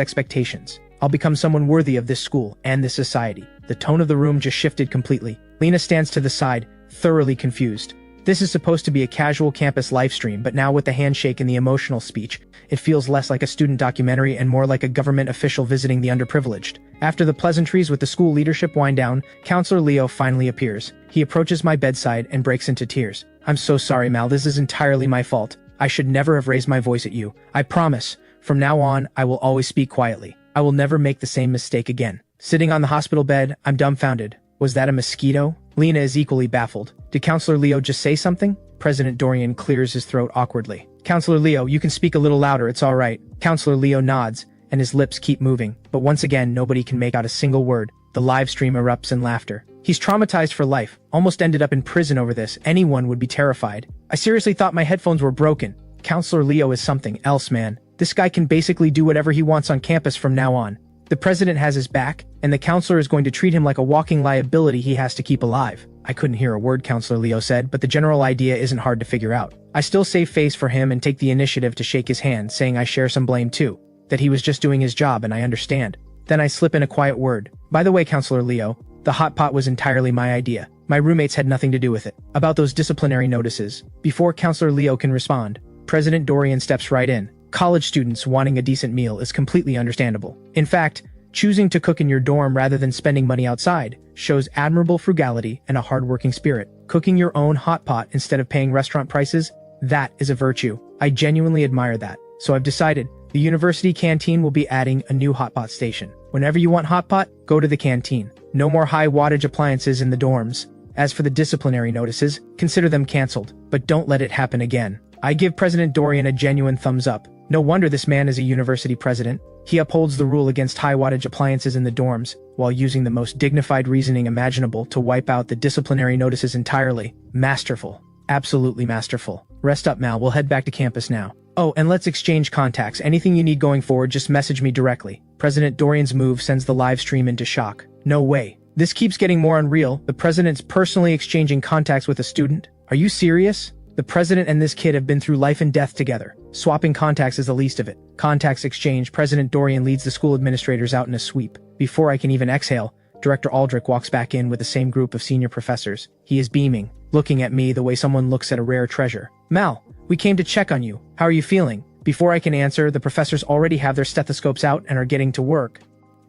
expectations. I'll become someone worthy of this school and this society. The tone of the room just shifted completely. Lena stands to the side, thoroughly confused. This is supposed to be a casual campus livestream, but now with the handshake and the emotional speech, it feels less like a student documentary and more like a government official visiting the underprivileged. After the pleasantries with the school leadership wind down, Counselor Leo finally appears. He approaches my bedside and breaks into tears. I'm so sorry, Mal, this is entirely my fault. I should never have raised my voice at you. I promise, from now on, I will always speak quietly. I will never make the same mistake again. Sitting on the hospital bed, I'm dumbfounded. Was that a mosquito? Lena is equally baffled. Did Counselor Leo just say something? President Dorian clears his throat awkwardly. Counselor Leo, you can speak a little louder, it's alright. Counselor Leo nods, and his lips keep moving. But once again, nobody can make out a single word. The live stream erupts in laughter. He's traumatized for life. Almost ended up in prison over this. Anyone would be terrified. I seriously thought my headphones were broken. Counselor Leo is something else, man. This guy can basically do whatever he wants on campus from now on. The president has his back, and the counselor is going to treat him like a walking liability he has to keep alive. I couldn't hear a word Counselor Leo said, but the general idea isn't hard to figure out. I still save face for him and take the initiative to shake his hand, saying I share some blame too. That he was just doing his job and I understand. Then I slip in a quiet word. By the way, Counselor Leo, the hot pot was entirely my idea. My roommates had nothing to do with it. About those disciplinary notices. Before Counselor Leo can respond, President Dorian steps right in. College students wanting a decent meal is completely understandable. In fact, choosing to cook in your dorm rather than spending money outside shows admirable frugality and a hardworking spirit. Cooking your own hot pot instead of paying restaurant prices, that is a virtue. I genuinely admire that. So I've decided the university canteen will be adding a new hot pot station. Whenever you want hot pot, go to the canteen. No more high wattage appliances in the dorms. As for the disciplinary notices, consider them canceled, but don't let it happen again. I give President Dorian a genuine thumbs up. No wonder this man is a university president. He upholds the rule against high wattage appliances in the dorms, while using the most dignified reasoning imaginable to wipe out the disciplinary notices entirely. Masterful. Absolutely masterful. Rest up, Mal. We'll head back to campus now. Oh, and let's exchange contacts. Anything you need going forward, just message me directly. President Dorian's move sends the live stream into shock. No way. This keeps getting more unreal. The president's personally exchanging contacts with a student? Are you serious? The president and this kid have been through life and death together. Swapping contacts is the least of it. Contacts exchanged, President Dorian leads the school administrators out in a sweep. Before I can even exhale, Director Aldrich walks back in with the same group of senior professors. He is beaming, looking at me the way someone looks at a rare treasure. Mal, we came to check on you. How are you feeling? Before I can answer, the professors already have their stethoscopes out and are getting to work.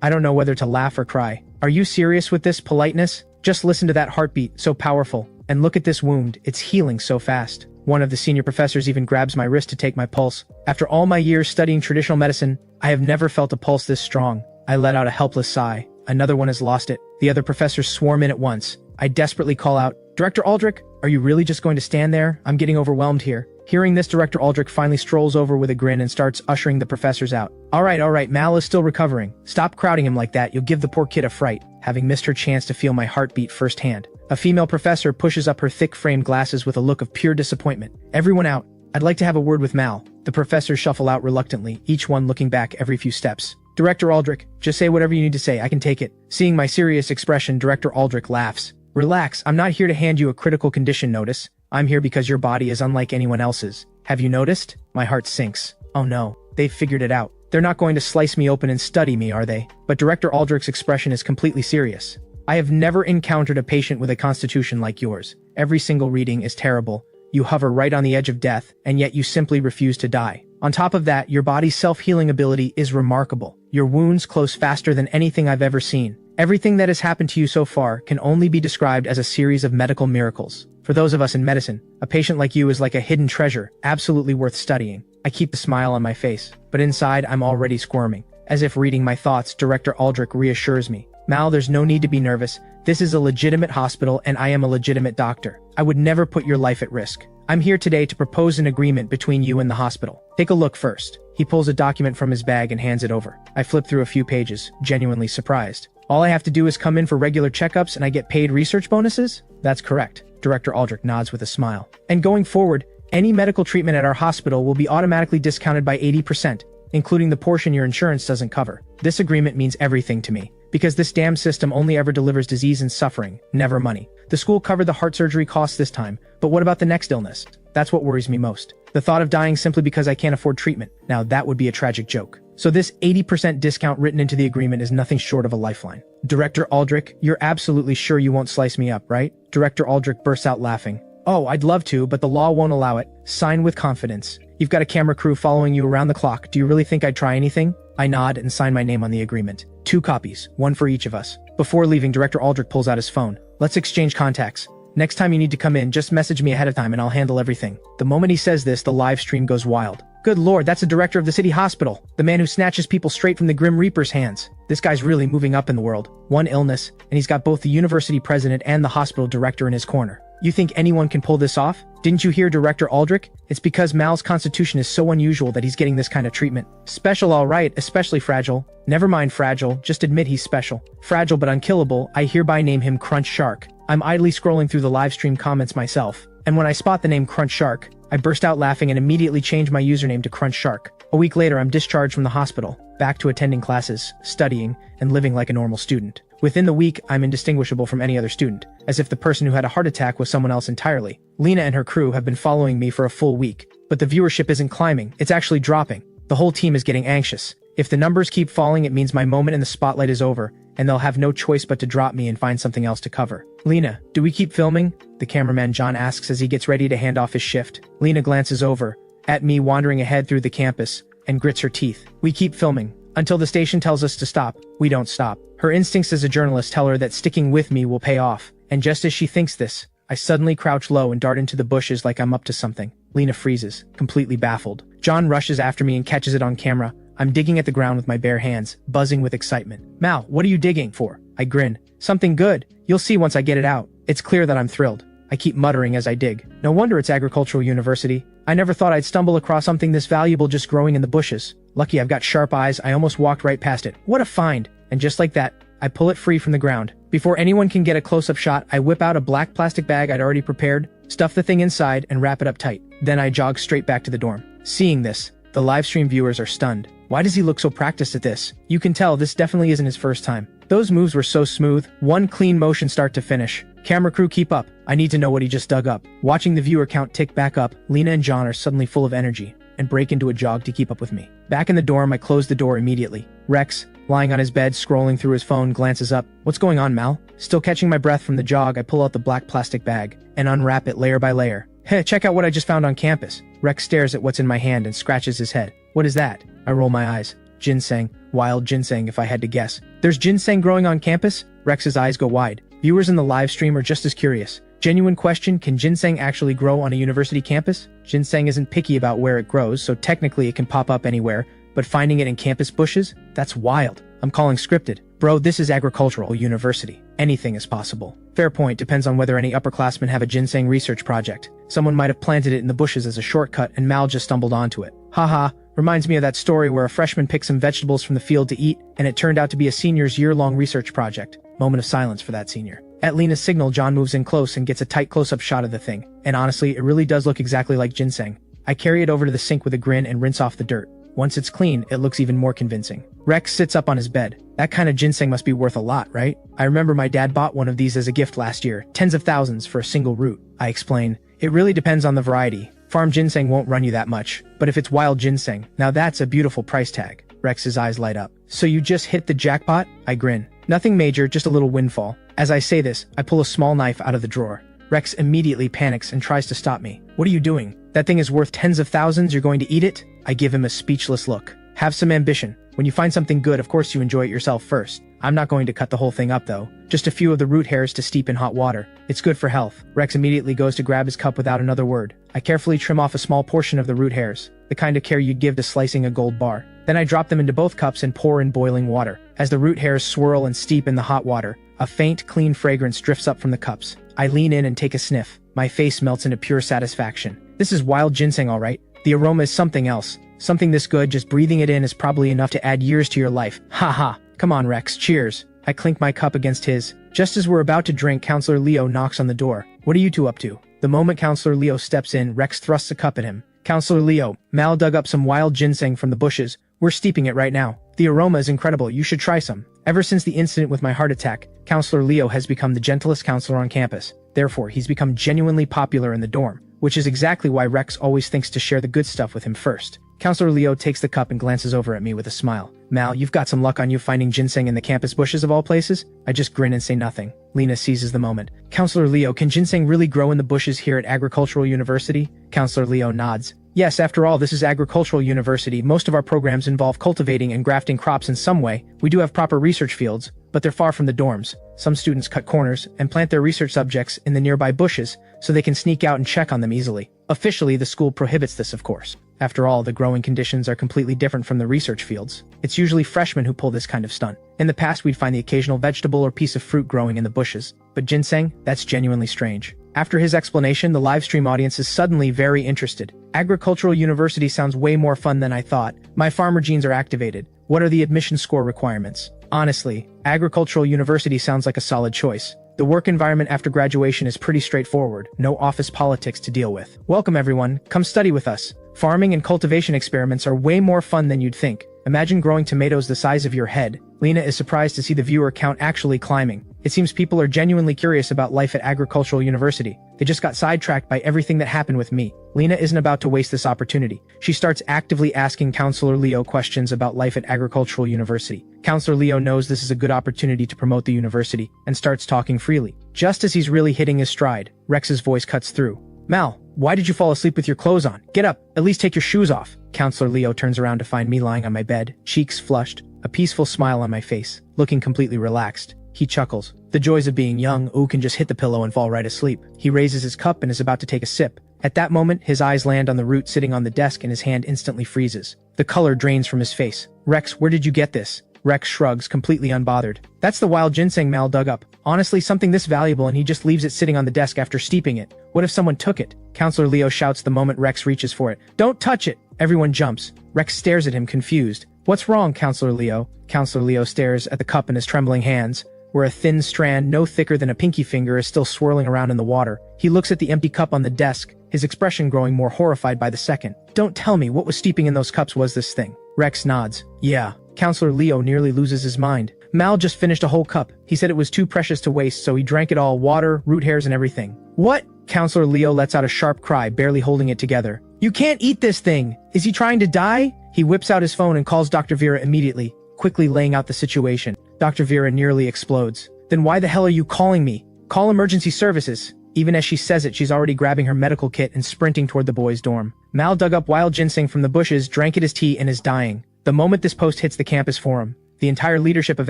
I don't know whether to laugh or cry. Are you serious with this politeness? Just listen to that heartbeat, so powerful. And look at this wound, it's healing so fast. One of the senior professors even grabs my wrist to take my pulse. After all my years studying traditional medicine, I have never felt a pulse this strong. I let out a helpless sigh. Another one has lost it. The other professors swarm in at once. I desperately call out, Director Aldrich, are you really just going to stand there? I'm getting overwhelmed here. Hearing this, Director Aldrich finally strolls over with a grin and starts ushering the professors out. All right, Mal is still recovering. Stop crowding him like that, you'll give the poor kid a fright. Having missed her chance to feel my heartbeat firsthand. A female professor pushes up her thick-framed glasses with a look of pure disappointment. Everyone out. I'd like to have a word with Mal. The professors shuffle out reluctantly, each one looking back every few steps. Director Aldrich, just say whatever you need to say, I can take it. Seeing my serious expression, Director Aldrich laughs. Relax, I'm not here to hand you a critical condition notice. I'm here because your body is unlike anyone else's. Have you noticed? My heart sinks. Oh no, they've figured it out. They're not going to slice me open and study me, are they? But Director Aldrich's expression is completely serious. I have never encountered a patient with a constitution like yours. Every single reading is terrible. You hover right on the edge of death, and yet you simply refuse to die. On top of that, your body's self-healing ability is remarkable. Your wounds close faster than anything I've ever seen. Everything that has happened to you so far can only be described as a series of medical miracles. For those of us in medicine, a patient like you is like a hidden treasure, absolutely worth studying. I keep the smile on my face, but inside I'm already squirming. As if reading my thoughts, Director Aldrich reassures me. Mal, there's no need to be nervous. This is a legitimate hospital and I am a legitimate doctor. I would never put your life at risk. I'm here today to propose an agreement between you and the hospital. Take a look first. He pulls a document from his bag and hands it over. I flip through a few pages, genuinely surprised. All I have to do is come in for regular checkups and I get paid research bonuses? That's correct. Director Aldrich nods with a smile. And going forward, any medical treatment at our hospital will be automatically discounted by 80%. including the portion your insurance doesn't cover. This agreement means everything to me, because this damn system only ever delivers disease and suffering, never money. The school covered the heart surgery costs this time, but what about the next illness? That's what worries me most. The thought of dying simply because I can't afford treatment. Now that would be a tragic joke. So this 80% discount written into the agreement is nothing short of a lifeline. Director Aldrich, you're absolutely sure you won't slice me up, right? Director Aldrich bursts out laughing. Oh, I'd love to, but the law won't allow it. Sign with confidence. You've got a camera crew following you around the clock. Do you really think I'd try anything? I nod and sign my name on the agreement. 2 copies, one for each of us. Before leaving, Director Aldrich pulls out his phone. Let's exchange contacts. Next time you need to come in, just message me ahead of time and I'll handle everything. The moment he says this, the live stream goes wild. Good lord, that's the director of the city hospital. The man who snatches people straight from the Grim Reaper's hands. This guy's really moving up in the world. One illness, and he's got both the university president and the hospital director in his corner. You think anyone can pull this off? Didn't you hear Director Aldrich? It's because Mal's constitution is so unusual that he's getting this kind of treatment. Special, all right, especially fragile. Never mind fragile, just admit he's special. Fragile but unkillable, I hereby name him Crunch Shark. I'm idly scrolling through the live stream comments myself, and when I spot the name Crunch Shark, I burst out laughing and immediately change my username to Crunch Shark. A week later, I'm discharged from the hospital, back to attending classes, studying, and living like a normal student. Within the week, I'm indistinguishable from any other student, as if the person who had a heart attack was someone else entirely. Lena and her crew have been following me for a full week, but the viewership isn't climbing, it's actually dropping. The whole team is getting anxious. If the numbers keep falling, it means my moment in the spotlight is over, and they'll have no choice but to drop me and find something else to cover. Lena, do we keep filming? The cameraman John asks as he gets ready to hand off his shift. Lena glances over at me wandering ahead through the campus and grits her teeth. We keep filming. Until the station tells us to stop, we don't stop. Her instincts as a journalist tell her that sticking with me will pay off. And just as she thinks this, I suddenly crouch low and dart into the bushes like I'm up to something. Lena freezes, completely baffled. John rushes after me and catches it on camera. I'm digging at the ground with my bare hands, buzzing with excitement. Mal, what are you digging for? I grin. Something good. You'll see once I get it out. It's clear that I'm thrilled. I keep muttering as I dig. No wonder it's Agricultural University. I never thought I'd stumble across something this valuable just growing in the bushes. Lucky I've got sharp eyes, I almost walked right past it. What a find! And just like that, I pull it free from the ground. Before anyone can get a close-up shot, I whip out a black plastic bag I'd already prepared, stuff the thing inside, and wrap it up tight. Then I jog straight back to the dorm. Seeing this, the livestream viewers are stunned. Why does he look so practiced at this? You can tell this definitely isn't his first time. Those moves were so smooth, one clean motion start to finish. Camera crew, keep up. I need to know what he just dug up. Watching the viewer count tick back up, Lena and John are suddenly full of energy and break into a jog to keep up with me. Back in the dorm, I close the door immediately. Rex, lying on his bed, scrolling through his phone, glances up. What's going on, Mal? Still catching my breath from the jog, I pull out the black plastic bag and unwrap it layer by layer. Hey, check out what I just found on campus. Rex stares at what's in my hand and scratches his head. What is that? I roll my eyes. Ginseng. Wild ginseng, if I had to guess. There's ginseng growing on campus? Rex's eyes go wide. Viewers in the live stream are just as curious. Genuine question, can ginseng actually grow on a university campus? Ginseng isn't picky about where it grows, so technically it can pop up anywhere, but finding it in campus bushes? That's wild. I'm calling scripted. Bro, this is Agricultural University. Anything is possible. Fair point, depends on whether any upperclassmen have a ginseng research project. Someone might have planted it in the bushes as a shortcut and Mal just stumbled onto it. Haha, reminds me of that story where a freshman picked some vegetables from the field to eat, and it turned out to be a senior's year-long research project. Moment of silence for that senior. At Lena's signal, John moves in close and gets a tight close-up shot of the thing. And honestly, it really does look exactly like ginseng. I carry it over to the sink with a grin and rinse off the dirt. Once it's clean, it looks even more convincing. Rex sits up on his bed. That kind of ginseng must be worth a lot, right? I remember my dad bought one of these as a gift last year, tens of thousands for a single root. I explain. It really depends on the variety. Farm ginseng won't run you that much, but if it's wild ginseng, now that's a beautiful price tag. Rex's eyes light up. So you just hit the jackpot? I grin. Nothing major, just a little windfall. As I say this, I pull a small knife out of the drawer. Rex immediately panics and tries to stop me. What are you doing? That thing is worth tens of thousands, you're going to eat it? I give him a speechless look. Have some ambition. When you find something good, of course you enjoy it yourself first. I'm not going to cut the whole thing up though. Just a few of the root hairs to steep in hot water. It's good for health. Rex immediately goes to grab his cup without another word. I carefully trim off a small portion of the root hairs, the kind of care you'd give to slicing a gold bar. Then I drop them into both cups and pour in boiling water. As the root hairs swirl and steep in the hot water, a faint, clean fragrance drifts up from the cups. I lean in and take a sniff. My face melts into pure satisfaction. This is wild ginseng, all right. The aroma is something else. Something this good, just breathing it in is probably enough to add years to your life. Ha ha. Come on, Rex, cheers. I clink my cup against his. Just as we're about to drink, Counselor Leo knocks on the door. What are you two up to? The moment Counselor Leo steps in, Rex thrusts a cup at him. Counselor Leo, Mal dug up some wild ginseng from the bushes. We're steeping it right now. The aroma is incredible, you should try some. Ever since the incident with my heart attack, Counselor Leo has become the gentlest counselor on campus. Therefore, he's become genuinely popular in the dorm, which is exactly why Rex always thinks to share the good stuff with him first. Counselor Leo takes the cup and glances over at me with a smile. Mal, you've got some luck on you finding ginseng in the campus bushes of all places? I just grin and say nothing. Lena seizes the moment. Counselor Leo, can ginseng really grow in the bushes here at Agricultural University? Counselor Leo nods. Yes, after all, this is Agricultural University. Most of our programs involve cultivating and grafting crops in some way. We do have proper research fields, but they're far from the dorms. Some students cut corners and plant their research subjects in the nearby bushes so they can sneak out and check on them easily. Officially, the school prohibits this, of course. After all, the growing conditions are completely different from the research fields. It's usually freshmen who pull this kind of stunt. In the past, we'd find the occasional vegetable or piece of fruit growing in the bushes. But ginseng? That's genuinely strange. After his explanation, the livestream audience is suddenly very interested. Agricultural University sounds way more fun than I thought. My farmer genes are activated. What are the admission score requirements? Honestly, Agricultural University sounds like a solid choice. The work environment after graduation is pretty straightforward. No office politics to deal with. Welcome everyone, come study with us. Farming and cultivation experiments are way more fun than you'd think. Imagine growing tomatoes the size of your head. Lena is surprised to see the viewer count actually climbing. It seems people are genuinely curious about life at Agricultural University. They just got sidetracked by everything that happened with me. Lena isn't about to waste this opportunity. She starts actively asking Counselor Leo questions about life at Agricultural University. Counselor Leo knows this is a good opportunity to promote the university and starts talking freely. Just as he's really hitting his stride, Rex's voice cuts through. Mal, why did you fall asleep with your clothes on? Get up, at least take your shoes off. Counselor Leo turns around to find me lying on my bed, cheeks flushed, a peaceful smile on my face, looking completely relaxed. He chuckles. The joys of being young, can just hit the pillow and fall right asleep. He raises his cup and is about to take a sip. At that moment, his eyes land on the root sitting on the desk and his hand instantly freezes. The color drains from his face. Rex, where did you get this? Rex shrugs, completely unbothered. That's the wild ginseng Mal dug up. Honestly, something this valuable and he just leaves it sitting on the desk after steeping it. What if someone took it? Counselor Leo shouts the moment Rex reaches for it. Don't touch it! Everyone jumps. Rex stares at him, confused. What's wrong, Counselor Leo? Counselor Leo stares at the cup in his trembling hands, where a thin strand no thicker than a pinky finger is still swirling around in the water. He looks at the empty cup on the desk, his expression growing more horrified by the second. Don't tell me what was steeping in those cups was this thing. Rex nods. Yeah. Counselor Leo nearly loses his mind. Mal just finished a whole cup. He said it was too precious to waste, so he drank it all, water, root hairs, and everything. What? Counselor Leo lets out a sharp cry, barely holding it together. You can't eat this thing! Is he trying to die? He whips out his phone and calls Dr. Vera immediately, quickly laying out the situation. Dr. Vera nearly explodes. Then why the hell are you calling me? Call emergency services. Even as she says it, she's already grabbing her medical kit and sprinting toward the boys' dorm. Mal dug up wild ginseng from the bushes, drank it as tea, and is dying. The moment this post hits the campus forum, the entire leadership of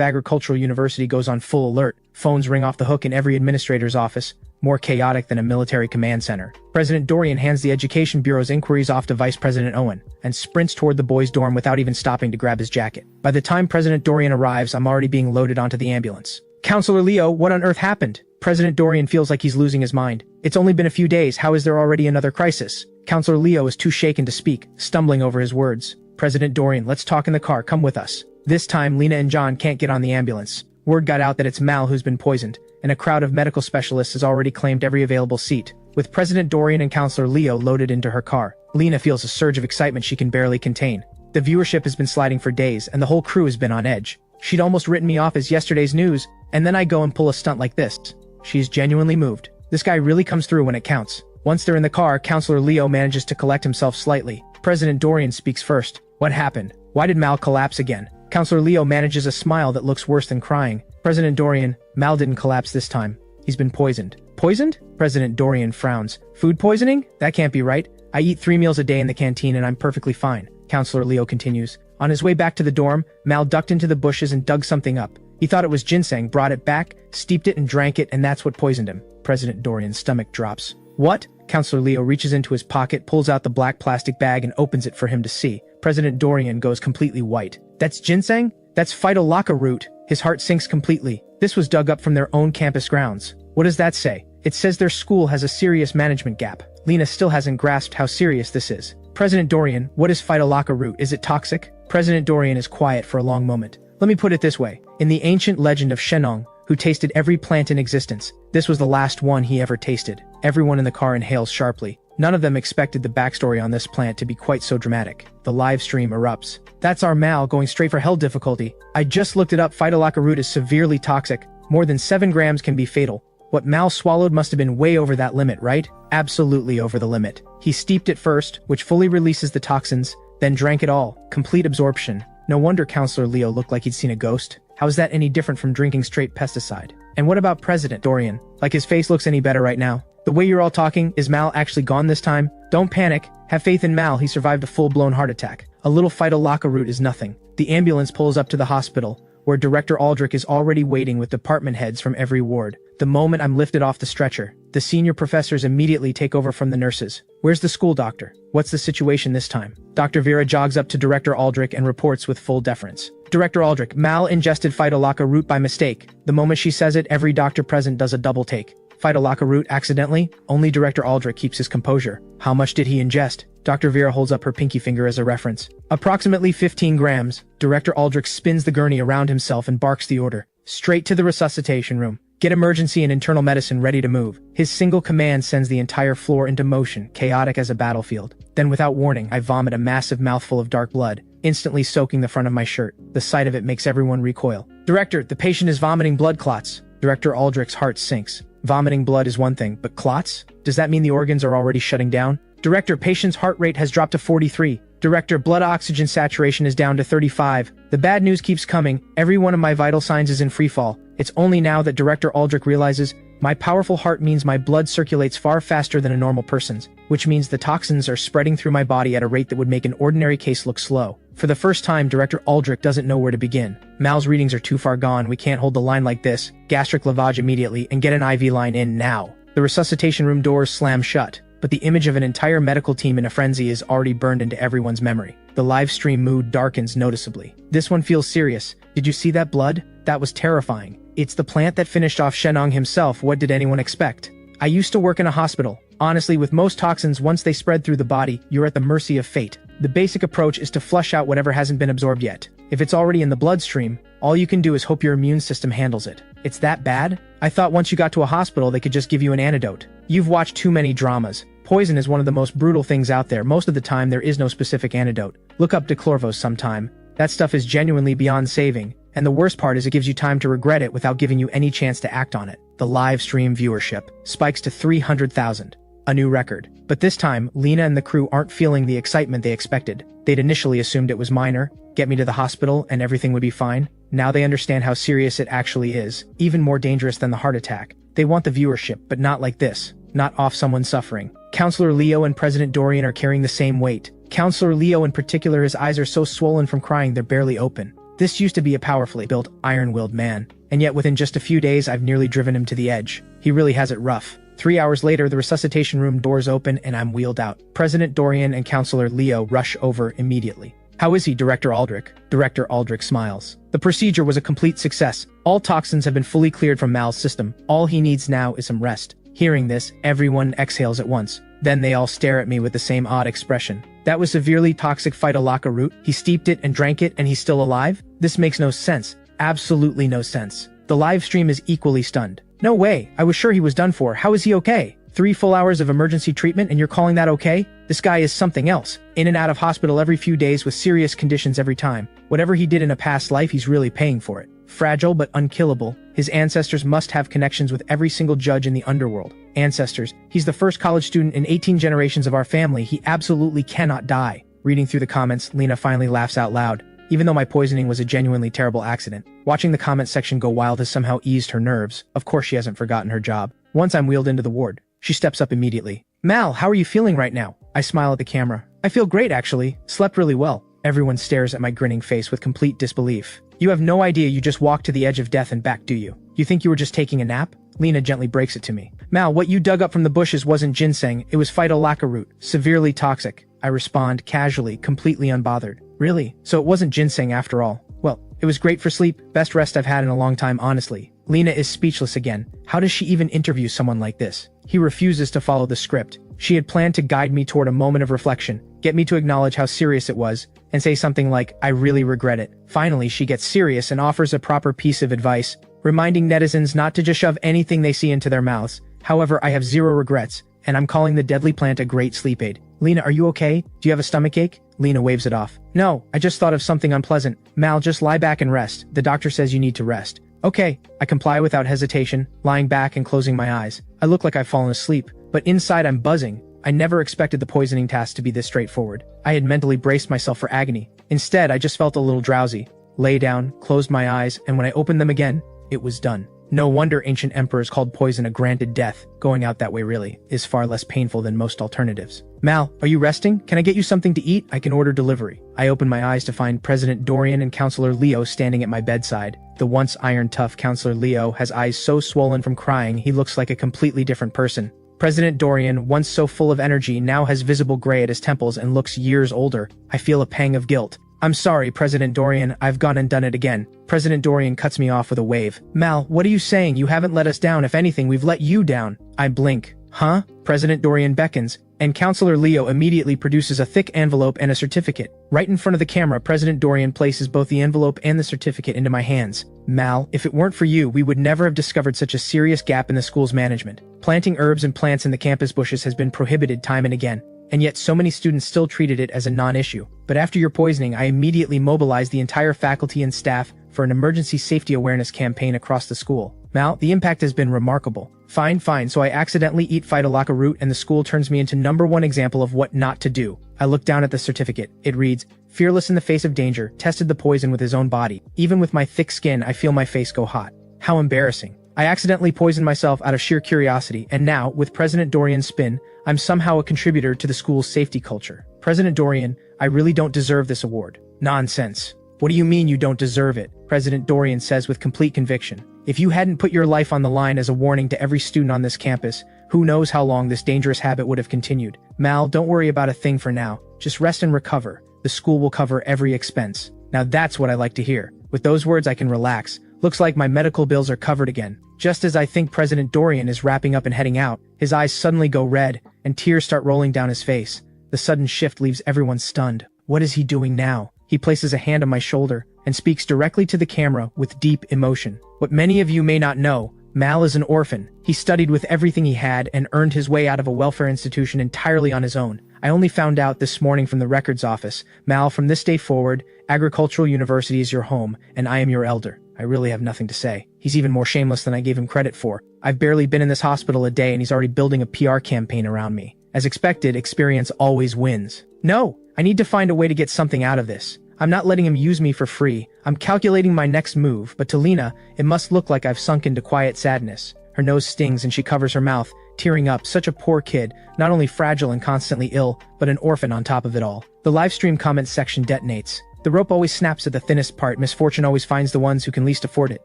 Agricultural University goes on full alert. Phones ring off the hook in every administrator's office, more chaotic than a military command center. President Dorian hands the Education Bureau's inquiries off to Vice President Owen, and sprints toward the boys' dorm without even stopping to grab his jacket. By the time President Dorian arrives, I'm already being loaded onto the ambulance. Counselor Leo, what on earth happened? President Dorian feels like he's losing his mind. It's only been a few days, how is there already another crisis? Counselor Leo is too shaken to speak, stumbling over his words. President Dorian, let's talk in the car, come with us. This time, Lena and John can't get on the ambulance. Word got out that it's Mal who's been poisoned, and a crowd of medical specialists has already claimed every available seat. With President Dorian and Counselor Leo loaded into her car, Lena feels a surge of excitement she can barely contain. The viewership has been sliding for days, and the whole crew has been on edge. She'd almost written me off as yesterday's news, and then I go and pull a stunt like this. She's genuinely moved. This guy really comes through when it counts. Once they're in the car, Counselor Leo manages to collect himself slightly. President Dorian speaks first. What happened? Why did Mal collapse again? Counselor Leo manages a smile that looks worse than crying. President Dorian, Mal didn't collapse this time. He's been poisoned. Poisoned? President Dorian frowns. Food poisoning? That can't be right. I eat 3 meals a day in the canteen and I'm perfectly fine. Counselor Leo continues. On his way back to the dorm, Mal ducked into the bushes and dug something up. He thought it was ginseng, brought it back, steeped it and drank it, and that's what poisoned him. President Dorian's stomach drops. What? Counselor Leo reaches into his pocket, pulls out the black plastic bag and opens it for him to see. President Dorian goes completely white. That's ginseng? That's phytolacca root. His heart sinks completely. This was dug up from their own campus grounds. What does that say? It says their school has a serious management gap. Lena still hasn't grasped how serious this is. President Dorian, what is phytolacca root? Is it toxic? President Dorian is quiet for a long moment. Let me put it this way. In the ancient legend of Shenong, who tasted every plant in existence, this was the last one he ever tasted. Everyone in the car inhales sharply. None of them expected the backstory on this plant to be quite so dramatic. The live stream erupts. That's our Mal going straight for hell difficulty. I just looked it up. Phytolacca root is severely toxic. More than 7 grams can be fatal. What Mal swallowed must have been way over that limit, right? Absolutely over the limit. He steeped it first, which fully releases the toxins, then drank it all. Complete absorption. No wonder Counselor Leo looked like he'd seen a ghost. How is that any different from drinking straight pesticide? And what about President Dorian? Like his face looks any better right now? The way you're all talking, is Mal actually gone this time? Don't panic. Have faith in Mal, he survived a full-blown heart attack. A little phytolacca root is nothing. The ambulance pulls up to the hospital, where Director Aldrich is already waiting with department heads from every ward. The moment I'm lifted off the stretcher, the senior professors immediately take over from the nurses. Where's the school doctor? What's the situation this time? Dr. Vera jogs up to Director Aldrich and reports with full deference. Director Aldrich, Mal ingested phytolacca root by mistake. The moment she says it, every doctor present does a double take. Phytolacca root accidentally? Only Director Aldrich keeps his composure. How much did he ingest? Dr. Vera holds up her pinky finger as a reference. Approximately 15 grams. Director Aldrich spins the gurney around himself and barks the order. Straight to the resuscitation room. Get emergency and internal medicine ready to move. His single command sends the entire floor into motion, chaotic as a battlefield. Then without warning, I vomit a massive mouthful of dark blood, instantly soaking the front of my shirt. The sight of it makes everyone recoil. Director, the patient is vomiting blood clots. Director Aldrich's heart sinks. Vomiting blood is one thing, but clots? Does that mean the organs are already shutting down? Director, patient's heart rate has dropped to 43. Director, blood oxygen saturation is down to 35. The bad news keeps coming. Every one of my vital signs is in freefall. It's only now that Director Aldrich realizes my powerful heart means my blood circulates far faster than a normal person's, which means the toxins are spreading through my body at a rate that would make an ordinary case look slow. For the first time, Director Aldrich doesn't know where to begin. Mal's readings are too far gone. We can't hold the line like this. Gastric lavage immediately and get an IV line in now. The resuscitation room doors slam shut, but the image of an entire medical team in a frenzy is already burned into everyone's memory. The live stream mood darkens noticeably. This one feels serious. Did you see that blood? That was terrifying. It's the plant that finished off Shenong himself. What did anyone expect? I used to work in a hospital. Honestly, with most toxins, once they spread through the body, you're at the mercy of fate. The basic approach is to flush out whatever hasn't been absorbed yet. If it's already in the bloodstream, all you can do is hope your immune system handles it. It's that bad? I thought once you got to a hospital they could just give you an antidote. You've watched too many dramas. Poison is one of the most brutal things out there. Most of the time there is no specific antidote. Look up Declorvos sometime. That stuff is genuinely beyond saving. And the worst part is it gives you time to regret it without giving you any chance to act on it. The live stream viewership spikes to 300,000. A new record. But this time, Lena and the crew aren't feeling the excitement they expected. They'd initially assumed it was minor, get me to the hospital and everything would be fine. Now they understand how serious it actually is, even more dangerous than the heart attack. They want the viewership, but not like this. Not off someone suffering. Counselor Leo and President Dorian are carrying the same weight. Counselor Leo in particular, his eyes are so swollen from crying they're barely open. This used to be a powerfully built, iron-willed man, and yet within just a few days I've nearly driven him to the edge. He really has it rough. 3 hours later, the resuscitation room doors open and I'm wheeled out. President Dorian and Counselor Leo rush over immediately. How is he, Director Aldrich? Director Aldrich smiles. The procedure was a complete success. All toxins have been fully cleared from Mal's system. All he needs now is some rest. Hearing this, everyone exhales at once. Then they all stare at me with the same odd expression. That was severely toxic phytolacca root. He steeped it and drank it and he's still alive? This makes no sense. Absolutely no sense. The live stream is equally stunned. No way. I was sure he was done for. How is he okay? 3 full hours of emergency treatment and you're calling that okay? This guy is something else. In and out of hospital every few days with serious conditions every time. Whatever he did in a past life, he's really paying for it. Fragile but unkillable. His ancestors must have connections with every single judge in the underworld. Ancestors. He's the first college student in 18 generations of our family. He absolutely cannot die. Reading through the comments, Lena finally laughs out loud. Even though my poisoning was a genuinely terrible accident, watching the comment section go wild has somehow eased her nerves. Of course she hasn't forgotten her job. Once I'm wheeled into the ward, she steps up immediately. Mal, how are you feeling right now? I smile at the camera. I feel great actually. Slept really well. Everyone stares at my grinning face with complete disbelief. You have no idea you just walked to the edge of death and back, do you? You think you were just taking a nap? Lena gently breaks it to me. Mal, what you dug up from the bushes wasn't ginseng, it was phytolacca root. Severely toxic. I respond casually, completely unbothered. Really? So it wasn't ginseng after all. Well, it was great for sleep, best rest I've had in a long time, honestly. Lena is speechless again. How does she even interview someone like this? He refuses to follow the script. She had planned to guide me toward a moment of reflection, get me to acknowledge how serious it was, and say something like, I really regret it. Finally, she gets serious and offers a proper piece of advice, reminding netizens not to just shove anything they see into their mouths. However, I have zero regrets, and I'm calling the deadly plant a great sleep aid. Lena, are you okay? Do you have a stomachache? Lena waves it off. No, I just thought of something unpleasant. Mal, just lie back and rest. The doctor says you need to rest. Okay, I comply without hesitation, lying back and closing my eyes. I look like I've fallen asleep, but inside I'm buzzing. I never expected the poisoning task to be this straightforward. I had mentally braced myself for agony. Instead, I just felt a little drowsy. Lay down, closed my eyes, and when I opened them again, it was done. No wonder ancient emperors called poison a granted death. Going out that way really is far less painful than most alternatives. Mal, are you resting? Can I get you something to eat? I can order delivery. I open my eyes to find President Dorian and Counselor Leo standing at my bedside. The once iron-tough Counselor Leo has eyes so swollen from crying he looks like a completely different person. President Dorian, once so full of energy, now has visible gray at his temples and looks years older. I feel a pang of guilt. I'm sorry, President Dorian, I've gone and done it again. President Dorian cuts me off with a wave. Mal, what are you saying? You haven't let us down. If anything, we've let you down. I blink. Huh? President Dorian beckons, and Counselor Leo immediately produces a thick envelope and a certificate. Right in front of the camera, President Dorian places both the envelope and the certificate into my hands. Mal, if it weren't for you, we would never have discovered such a serious gap in the school's management. Planting herbs and plants in the campus bushes has been prohibited time and again, and yet so many students still treated it as a non-issue. But after your poisoning, I immediately mobilized the entire faculty and staff for an emergency safety awareness campaign across the school. Mal, the impact has been remarkable. Fine, so I accidentally eat Phytolacca root and the school turns me into #1 example of what not to do. I look down at the certificate. It reads, fearless in the face of danger, tested the poison with his own body. Even with my thick skin, I feel my face go hot. How embarrassing. I accidentally poisoned myself out of sheer curiosity, and now, with President Dorian's spin, I'm somehow a contributor to the school's safety culture. President Dorian, I really don't deserve this award. Nonsense. What do you mean you don't deserve it? President Dorian says with complete conviction. If you hadn't put your life on the line as a warning to every student on this campus, who knows how long this dangerous habit would have continued. Mal, don't worry about a thing for now. Just rest and recover. The school will cover every expense. Now that's what I like to hear. With those words I can relax. Looks like my medical bills are covered again. Just as I think President Dorian is wrapping up and heading out, his eyes suddenly go red, and tears start rolling down his face. The sudden shift leaves everyone stunned. What is he doing now? He places a hand on my shoulder and speaks directly to the camera with deep emotion. What many of you may not know, Mal is an orphan. He studied with everything he had and earned his way out of a welfare institution entirely on his own. I only found out this morning from the records office. Mal, from this day forward, Agricultural University is your home, and I am your elder. I really have nothing to say. He's even more shameless than I gave him credit for. I've barely been in this hospital a day and he's already building a PR campaign around me. As expected, experience always wins. No, I need to find a way to get something out of this. I'm not letting him use me for free. I'm calculating my next move, but to Lena, it must look like I've sunk into quiet sadness. Her nose stings and she covers her mouth, tearing up. Such a poor kid, not only fragile and constantly ill, but an orphan on top of it all. The livestream comments section detonates. The rope always snaps at the thinnest part. Misfortune always finds the ones who can least afford it.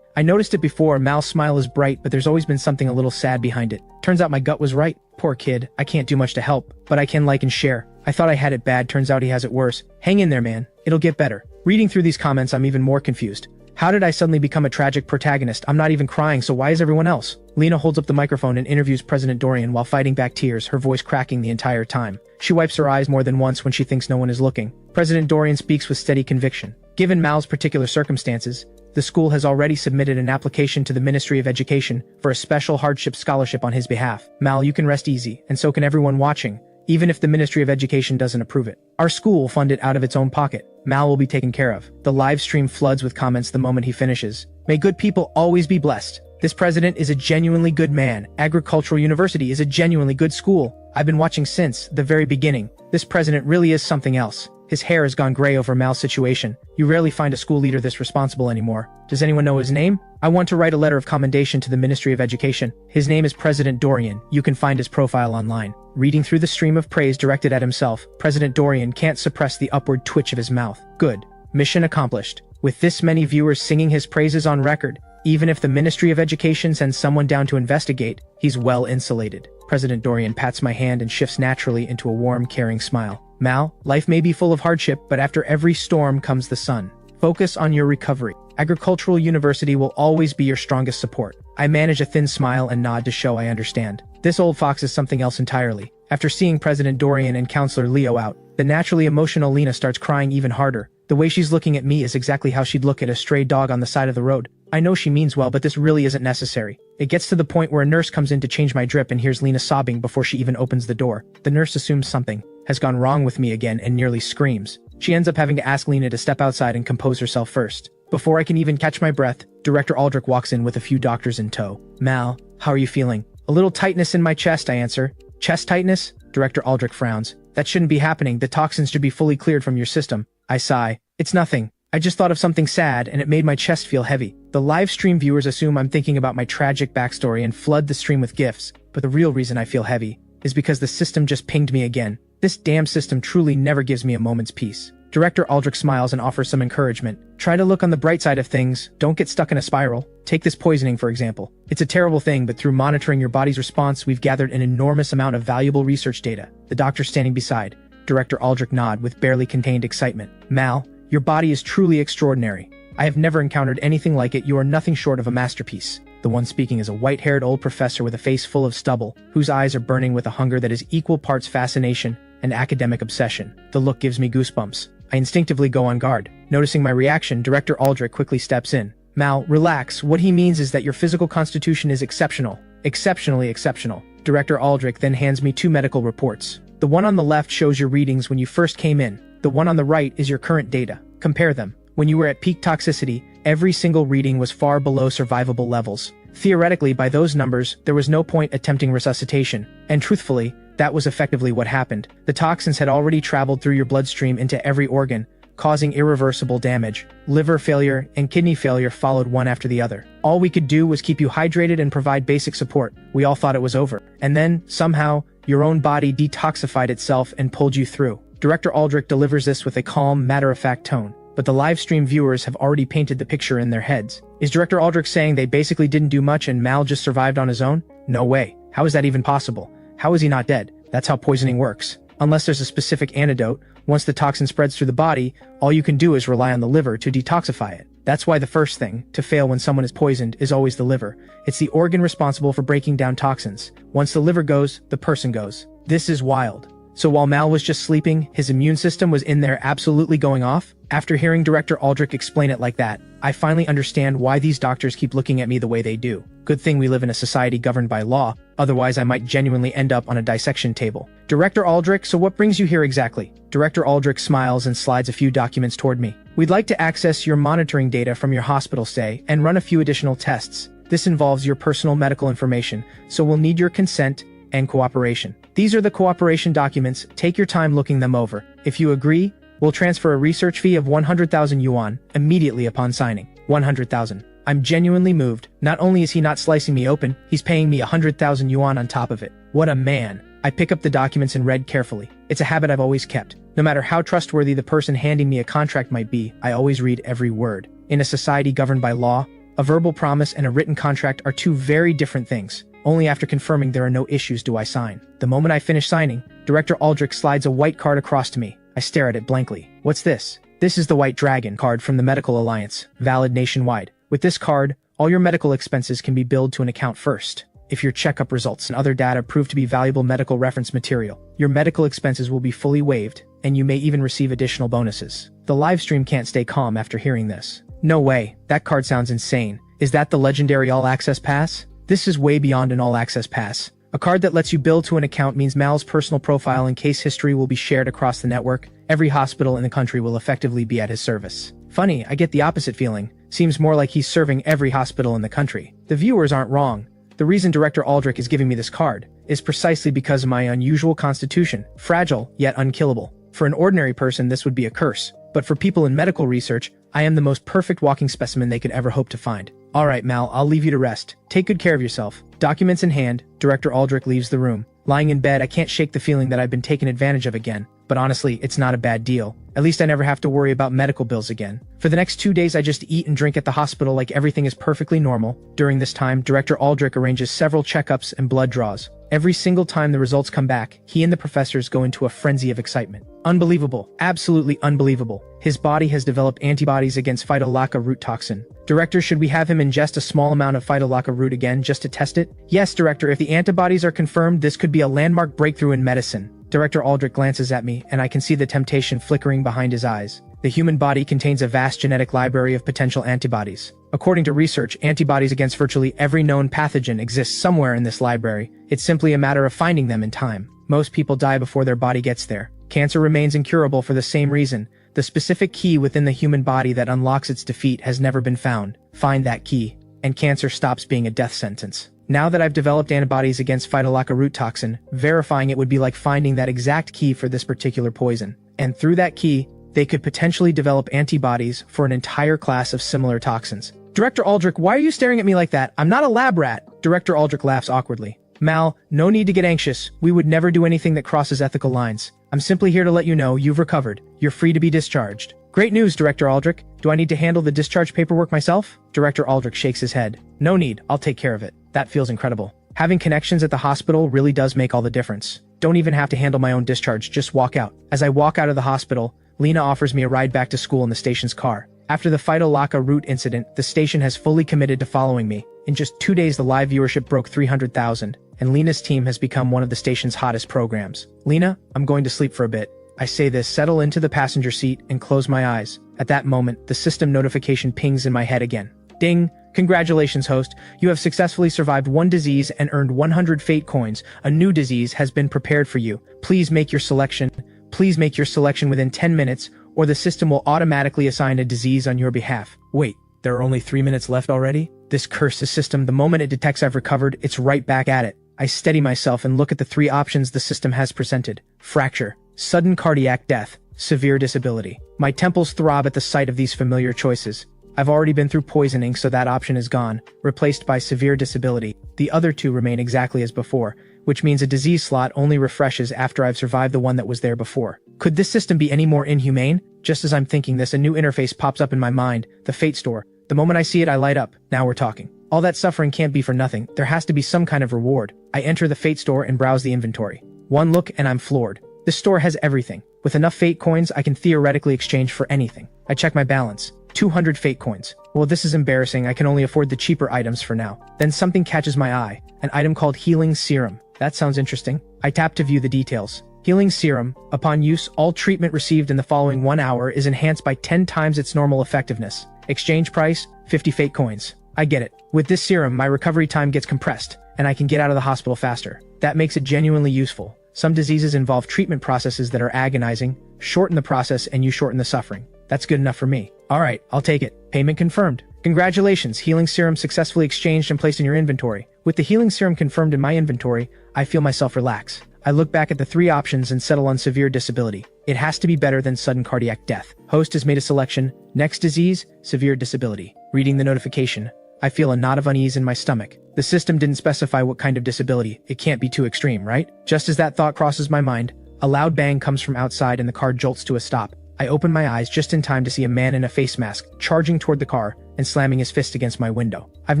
I noticed it before. Mal's smile is bright, but there's always been something a little sad behind it. Turns out my gut was right. Poor kid. I can't do much to help, but I can like and share. I thought I had it bad. Turns out he has it worse. Hang in there, man. It'll get better. Reading through these comments, I'm even more confused. How did I suddenly become a tragic protagonist? I'm not even crying, so why is everyone else? Lena holds up the microphone and interviews President Dorian while fighting back tears, her voice cracking the entire time. She wipes her eyes more than once when she thinks no one is looking. President Dorian speaks with steady conviction. Given Mal's particular circumstances, the school has already submitted an application to the Ministry of Education for a special hardship scholarship on his behalf. Mal, you can rest easy, and so can everyone watching, even if the Ministry of Education doesn't approve it. Our school will fund it out of its own pocket. Mal will be taken care of. The live stream floods with comments the moment he finishes. May good people always be blessed. This president is a genuinely good man. Agricultural University is a genuinely good school. I've been watching since the very beginning. This president really is something else. His hair has gone gray over Mal's situation. You rarely find a school leader this responsible anymore. Does anyone know his name? I want to write a letter of commendation to the Ministry of Education. His name is President Dorian. You can find his profile online. Reading through the stream of praise directed at himself, President Dorian can't suppress the upward twitch of his mouth. Good. Mission accomplished. With this many viewers singing his praises on record, even if the Ministry of Education sends someone down to investigate, he's well insulated. President Dorian pats my hand and shifts naturally into a warm, caring smile. Mal, life may be full of hardship, but after every storm comes the sun. Focus on your recovery. Agricultural University will always be your strongest support. I manage a thin smile and nod to show I understand. This old fox is something else entirely. After seeing President Dorian and Counselor Leo out, the naturally emotional Lena starts crying even harder. The way she's looking at me is exactly how she'd look at a stray dog on the side of the road. I know she means well, but this really isn't necessary. It gets to the point where a nurse comes in to change my drip and hears Lena sobbing before she even opens the door. The nurse assumes something has gone wrong with me again and nearly screams. She ends up having to ask Lena to step outside and compose herself first. Before I can even catch my breath, Director Aldrich walks in with a few doctors in tow. Mal, how are you feeling? A little tightness in my chest, I answer. Chest tightness? Director Aldrich frowns. That shouldn't be happening. The toxins should be fully cleared from your system. I sigh. It's nothing. I just thought of something sad and it made my chest feel heavy. The live stream viewers assume I'm thinking about my tragic backstory and flood the stream with gifs, but the real reason I feel heavy is because the system just pinged me again. This damn system truly never gives me a moment's peace. Director Aldrich smiles and offers some encouragement. Try to look on the bright side of things, don't get stuck in a spiral. Take this poisoning, for example. It's a terrible thing, but through monitoring your body's response, we've gathered an enormous amount of valuable research data. The doctor standing beside Director Aldrich nod with barely contained excitement. Mal, your body is truly extraordinary. I have never encountered anything like it. You are nothing short of a masterpiece. The one speaking is a white-haired old professor with a face full of stubble, whose eyes are burning with a hunger that is equal parts fascination and academic obsession. The look gives me goosebumps. I instinctively go on guard. Noticing my reaction, Director Aldrich quickly steps in. Mal, relax. What he means is that your physical constitution is exceptional. Exceptionally exceptional. Director Aldrich then hands me two medical reports. The one on the left shows your readings when you first came in. The one on the right is your current data. Compare them. When you were at peak toxicity, every single reading was far below survivable levels. Theoretically, by those numbers, there was no point attempting resuscitation. And truthfully, that was effectively what happened. The toxins had already traveled through your bloodstream into every organ, causing irreversible damage. Liver failure and kidney failure followed one after the other. All we could do was keep you hydrated and provide basic support. We all thought it was over. And then, somehow, your own body detoxified itself and pulled you through. Director Aldrich delivers this with a calm, matter-of-fact tone. But the live stream viewers have already painted the picture in their heads. Is Director Aldrich saying they basically didn't do much and Mal just survived on his own? No way. How is that even possible? How is he not dead? That's how poisoning works. Unless there's a specific antidote, once the toxin spreads through the body, all you can do is rely on the liver to detoxify it. That's why the first thing to fail when someone is poisoned is always the liver. It's the organ responsible for breaking down toxins. Once the liver goes, the person goes. This is wild. So while Mal was just sleeping, his immune system was in there absolutely going off? After hearing Director Aldrich explain it like that, I finally understand why these doctors keep looking at me the way they do. Good thing we live in a society governed by law, otherwise I might genuinely end up on a dissection table. Director Aldrich, so what brings you here exactly? Director Aldrich smiles and slides a few documents toward me. We'd like to access your monitoring data from your hospital stay and run a few additional tests. This involves your personal medical information, so we'll need your consent and cooperation. These are the cooperation documents. Take your time looking them over. If you agree, we'll transfer a research fee of 100,000 yuan immediately upon signing. 100,000. I'm genuinely moved. Not only is he not slicing me open, he's paying me 100,000 yuan on top of it. What a man. I pick up the documents and read carefully. It's a habit I've always kept. No matter how trustworthy the person handing me a contract might be, I always read every word. In a society governed by law, a verbal promise and a written contract are two very different things. Only after confirming there are no issues do I sign. The moment I finish signing, Director Aldrich slides a white card across to me. I stare at it blankly. What's this? This is the White Dragon card from the Medical Alliance, valid nationwide. With this card, all your medical expenses can be billed to an account first. If your checkup results and other data prove to be valuable medical reference material, your medical expenses will be fully waived, and you may even receive additional bonuses. The livestream can't stay calm after hearing this. No way, that card sounds insane. Is that the legendary All-Access Pass? This is way beyond an all-access pass. A card that lets you build to an account means Mal's personal profile and case history will be shared across the network. Every hospital in the country will effectively be at his service. Funny, I get the opposite feeling. Seems more like he's serving every hospital in the country. The viewers aren't wrong. The reason Director Aldrich is giving me this card is precisely because of my unusual constitution, fragile yet unkillable. For an ordinary person, this would be a curse. But for people in medical research, I am the most perfect walking specimen they could ever hope to find. Alright Mal, I'll leave you to rest. Take good care of yourself. Documents in hand, Director Aldrich leaves the room. Lying in bed, I can't shake the feeling that I've been taken advantage of again. But honestly, it's not a bad deal. At least I never have to worry about medical bills again. For the next 2 days, I just eat and drink at the hospital like everything is perfectly normal. During this time, Director Aldrich arranges several checkups and blood draws. Every single time the results come back, he and the professors go into a frenzy of excitement. Unbelievable. Absolutely unbelievable. His body has developed antibodies against phytolacca root toxin. Director, should we have him ingest a small amount of phytolacca root again just to test it? Yes, Director, if the antibodies are confirmed, this could be a landmark breakthrough in medicine. Director Aldrich glances at me, and I can see the temptation flickering behind his eyes. The human body contains a vast genetic library of potential antibodies. According to research, antibodies against virtually every known pathogen exist somewhere in this library. It's simply a matter of finding them in time. Most people die before their body gets there. Cancer remains incurable for the same reason. The specific key within the human body that unlocks its defeat has never been found. Find that key, and cancer stops being a death sentence. Now that I've developed antibodies against phytolacca root toxin, verifying it would be like finding that exact key for this particular poison. And through that key, they could potentially develop antibodies for an entire class of similar toxins. Director Aldrich, why are you staring at me like that? I'm not a lab rat. Director Aldrich laughs awkwardly. Mal, no need to get anxious. We would never do anything that crosses ethical lines. I'm simply here to let you know you've recovered. You're free to be discharged. Great news, Director Aldrich. Do I need to handle the discharge paperwork myself? Director Aldrich shakes his head. No need. I'll take care of it. That feels incredible. Having connections at the hospital really does make all the difference. Don't even have to handle my own discharge. Just walk out. As I walk out of the hospital, Lena offers me a ride back to school in the station's car. After the phytolacca root incident, the station has fully committed to following me. In just 2 days, the live viewership broke 300,000, and Lena's team has become one of the station's hottest programs. Lena, I'm going to sleep for a bit. I say this, settle into the passenger seat, and close my eyes. At that moment, the system notification pings in my head again. Ding! Congratulations, host. You have successfully survived one disease and earned 100 fate coins. A new disease has been prepared for you. Please make your selection. Please make your selection within 10 minutes, or the system will automatically assign a disease on your behalf. Wait, there are only 3 minutes left already? This cursed system, the moment it detects I've recovered, it's right back at it. I steady myself and look at the 3 options the system has presented. Fracture, sudden cardiac death, severe disability. My temples throb at the sight of these familiar choices. I've already been through poisoning, so that option is gone, replaced by severe disability. The other 2 remain exactly as before, which means a disease slot only refreshes after I've survived the one that was there before. Could this system be any more inhumane? Just as I'm thinking this, a new interface pops up in my mind, the Fate Store. The moment I see it, I light up. Now we're talking. All that suffering can't be for nothing. There has to be some kind of reward. I enter the Fate Store and browse the inventory. One look and I'm floored. This store has everything. With enough Fate coins, I can theoretically exchange for anything. I check my balance. 200 Fate coins. Well, this is embarrassing. I can only afford the cheaper items for now. Then something catches my eye. An item called Healing Serum. That sounds interesting. I tap to view the details. Healing Serum. Upon use, all treatment received in the following 1 hour is enhanced by 10 times its normal effectiveness. Exchange price, 50 Fate coins. I get it. With this serum, my recovery time gets compressed, and I can get out of the hospital faster. That makes it genuinely useful. Some diseases involve treatment processes that are agonizing. Shorten the process and you shorten the suffering. That's good enough for me. Alright, I'll take it. Payment confirmed. Congratulations, Healing Serum successfully exchanged and placed in your inventory. With the Healing Serum confirmed in my inventory, I feel myself relax. I look back at the 3 options and settle on severe disability. It has to be better than sudden cardiac death. Host has made a selection. Next disease, severe disability. Reading the notification, I feel a knot of unease in my stomach. The system didn't specify what kind of disability. It can't be too extreme, right? Just as that thought crosses my mind, a loud bang comes from outside and the car jolts to a stop. I open my eyes just in time to see a man in a face mask charging toward the car and slamming his fist against my window. I've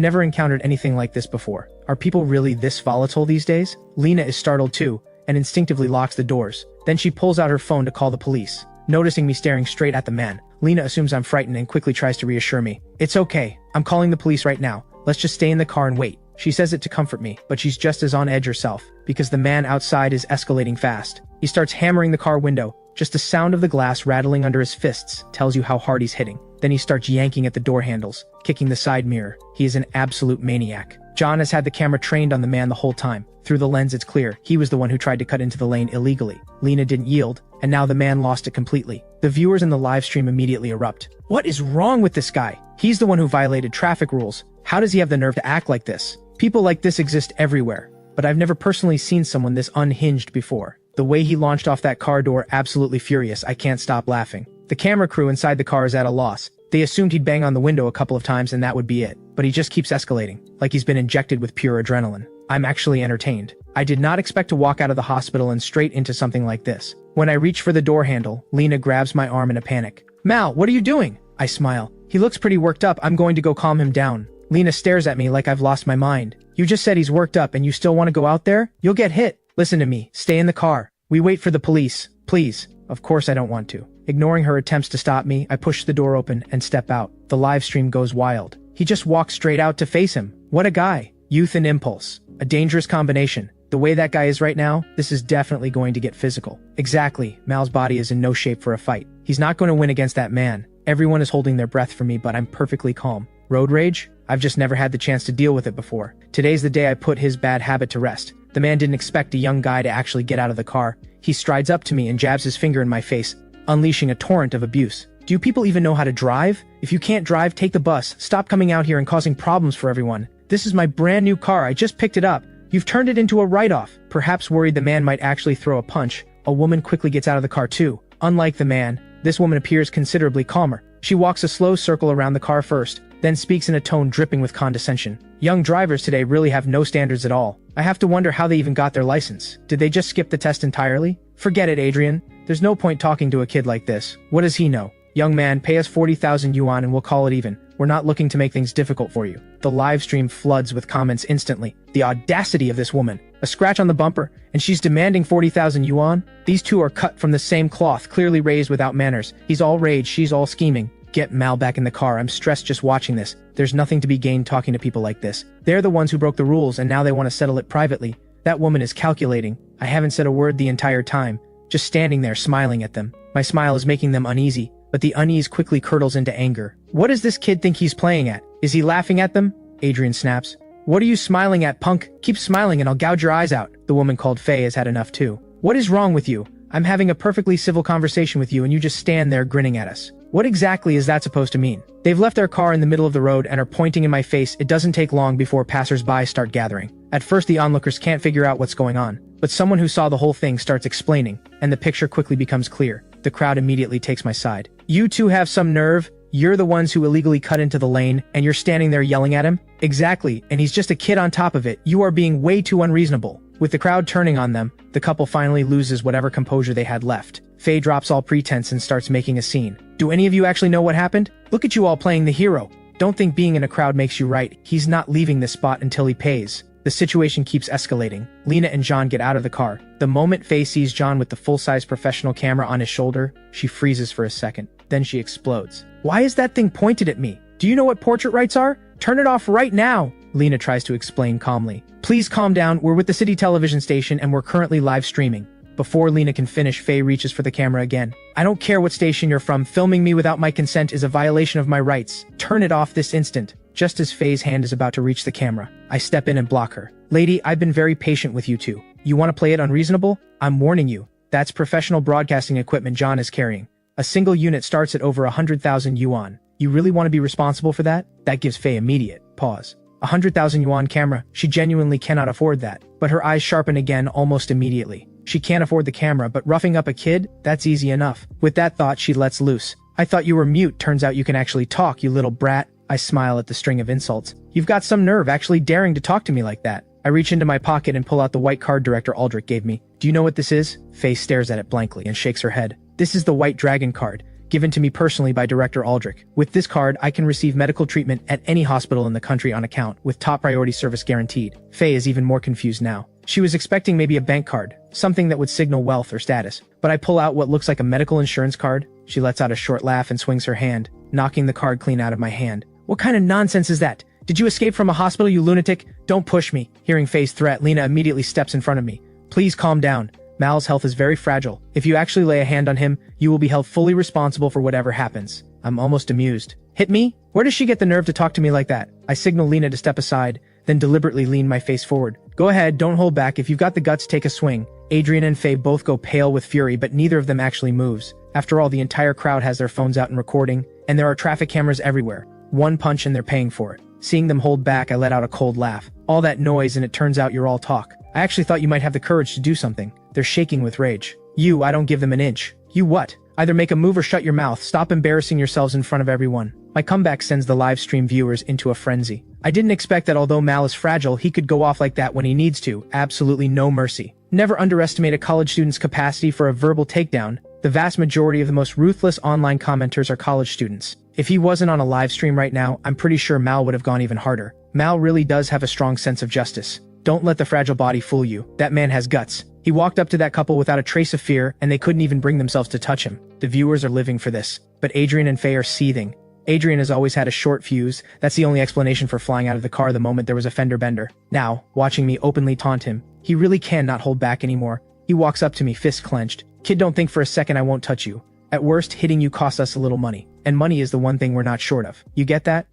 never encountered anything like this before. Are people really this volatile these days? Lena is startled too and instinctively locks the doors. Then she pulls out her phone to call the police. Noticing me staring straight at the man, Lena assumes I'm frightened and quickly tries to reassure me. It's okay. I'm calling the police right now. Let's just stay in the car and wait. She says it to comfort me, but she's just as on edge herself, because the man outside is escalating fast. He starts hammering the car window. Just the sound of the glass rattling under his fists tells you how hard he's hitting. Then he starts yanking at the door handles, kicking the side mirror. He is an absolute maniac. John has had the camera trained on the man the whole time. Through the lens it's clear, he was the one who tried to cut into the lane illegally. Lena didn't yield, and now the man lost it completely. The viewers in the live stream immediately erupt. What is wrong with this guy? He's the one who violated traffic rules. How does he have the nerve to act like this? People like this exist everywhere, but I've never personally seen someone this unhinged before. The way he launched off that car door, absolutely furious. I can't stop laughing. The camera crew inside the car is at a loss. They assumed he'd bang on the window a couple of times and that would be it. But he just keeps escalating, like he's been injected with pure adrenaline. I'm actually entertained. I did not expect to walk out of the hospital and straight into something like this. When I reach for the door handle, Lena grabs my arm in a panic. Mal, what are you doing? I smile. He looks pretty worked up. I'm going to go calm him down. Lena stares at me like I've lost my mind. You just said he's worked up and you still want to go out there? You'll get hit. Listen to me. Stay in the car. We wait for the police. Please. Of course I don't want to. Ignoring her attempts to stop me, I push the door open and step out. The live stream goes wild. He just walks straight out to face him. What a guy. Youth and impulse. A dangerous combination. The way that guy is right now, this is definitely going to get physical. Exactly, Mal's body is in no shape for a fight. He's not going to win against that man. Everyone is holding their breath for me, but I'm perfectly calm. Road rage? I've just never had the chance to deal with it before. Today's the day I put his bad habit to rest. The man didn't expect a young guy to actually get out of the car. He strides up to me and jabs his finger in my face, unleashing a torrent of abuse. Do you people even know how to drive? If you can't drive, take the bus. Stop coming out here and causing problems for everyone. This is my brand new car. I just picked it up. You've turned it into a write-off. Perhaps worried the man might actually throw a punch, a woman quickly gets out of the car too. Unlike the man, this woman appears considerably calmer. She walks a slow circle around the car first, then speaks in a tone dripping with condescension. Young drivers today really have no standards at all. I have to wonder how they even got their license. Did they just skip the test entirely? Forget it, Adrian. There's no point talking to a kid like this. What does he know? Young man, pay us 40,000 yuan and we'll call it even. We're not looking to make things difficult for you. The live stream floods with comments instantly. The audacity of this woman. A scratch on the bumper, and she's demanding 40,000 yuan? These two are cut from the same cloth, clearly raised without manners. He's all rage, she's all scheming. Get Mal back in the car. I'm stressed just watching this. There's nothing to be gained talking to people like this. They're the ones who broke the rules and now they want to settle it privately. That woman is calculating. I haven't said a word the entire time. Just standing there smiling at them. My smile is making them uneasy, but the unease quickly curdles into anger. What does this kid think he's playing at? Is he laughing at them? Adrian snaps. What are you smiling at, punk? Keep smiling and I'll gouge your eyes out. The woman called Faye has had enough too. What is wrong with you? I'm having a perfectly civil conversation with you and you just stand there grinning at us. What exactly is that supposed to mean? They've left their car in the middle of the road and are pointing in my face. It doesn't take long before passers-by start gathering. At first the onlookers can't figure out what's going on, but someone who saw the whole thing starts explaining, and the picture quickly becomes clear. The crowd immediately takes my side. You two have some nerve? You're the ones who illegally cut into the lane, and you're standing there yelling at him? Exactly, and he's just a kid on top of it. You are being way too unreasonable. With the crowd turning on them, the couple finally loses whatever composure they had left. Faye drops all pretense and starts making a scene. Do any of you actually know what happened? Look at you all playing the hero. Don't think being in a crowd makes you right. He's not leaving this spot until he pays. The situation keeps escalating. Lena and John get out of the car. The moment Faye sees John with the full-size professional camera on his shoulder, she freezes for a second. Then she explodes. Why is that thing pointed at me? Do you know what portrait rights are? Turn it off right now! Lena tries to explain calmly. Please calm down. We're with the city television station and we're currently live streaming. Before Lena can finish, Faye reaches for the camera again. I don't care what station you're from. Filming me without my consent is a violation of my rights. Turn it off this instant. Just as Faye's hand is about to reach the camera, I step in and block her. Lady, I've been very patient with you two. You want to play it unreasonable? I'm warning you. That's professional broadcasting equipment John is carrying. A single unit starts at over 100,000 yuan. You really want to be responsible for that? That gives Faye immediate pause. 100,000 yuan camera. She genuinely cannot afford that. But her eyes sharpen again almost immediately. She can't afford the camera, but roughing up a kid? That's easy enough. With that thought, she lets loose. I thought you were mute. Turns out you can actually talk, you little brat. I smile at the string of insults. You've got some nerve actually daring to talk to me like that. I reach into my pocket and pull out the white card Director Aldrich gave me. Do you know what this is? Faye stares at it blankly and shakes her head. This is the White Dragon card, given to me personally by Director Aldrich. With this card, I can receive medical treatment at any hospital in the country on account, with top priority service guaranteed. Faye is even more confused now. She was expecting maybe a bank card, something that would signal wealth or status. But I pull out what looks like a medical insurance card. She lets out a short laugh and swings her hand, knocking the card clean out of my hand. What kind of nonsense is that? Did you escape from a hospital, you lunatic? Don't push me. Hearing Faye's threat, Lena immediately steps in front of me. Please calm down. Mal's health is very fragile. If you actually lay a hand on him, you will be held fully responsible for whatever happens. I'm almost amused. Hit me? Where does she get the nerve to talk to me like that? I signal Lena to step aside, then deliberately lean my face forward. Go ahead, don't hold back. If you've got the guts, take a swing. Adrian and Faye both go pale with fury, but neither of them actually moves. After all, the entire crowd has their phones out and recording, and there are traffic cameras everywhere. One punch and they're paying for it. Seeing them hold back, I let out a cold laugh. All that noise and it turns out you're all talk. I actually thought you might have the courage to do something. They're shaking with rage. You, I don't give them an inch. You what? Either make a move or shut your mouth. Stop embarrassing yourselves in front of everyone. My comeback sends the live stream viewers into a frenzy. I didn't expect that although Mal is fragile, he could go off like that when he needs to. Absolutely no mercy. Never underestimate a college student's capacity for a verbal takedown. The vast majority of the most ruthless online commenters are college students. If he wasn't on a live stream right now, I'm pretty sure Mal would have gone even harder. Mal really does have a strong sense of justice. Don't let the fragile body fool you. That man has guts. He walked up to that couple without a trace of fear, and they couldn't even bring themselves to touch him. The viewers are living for this. But Adrian and Faye are seething. Adrian has always had a short fuse. That's the only explanation for flying out of the car the moment there was a fender bender. Now, watching me openly taunt him, He really can not hold back anymore. He walks up to me, fist clenched. Kid, don't think for a second I won't touch you. At worst, hitting you costs us a little money. And money is the one thing we're not short of. You get that?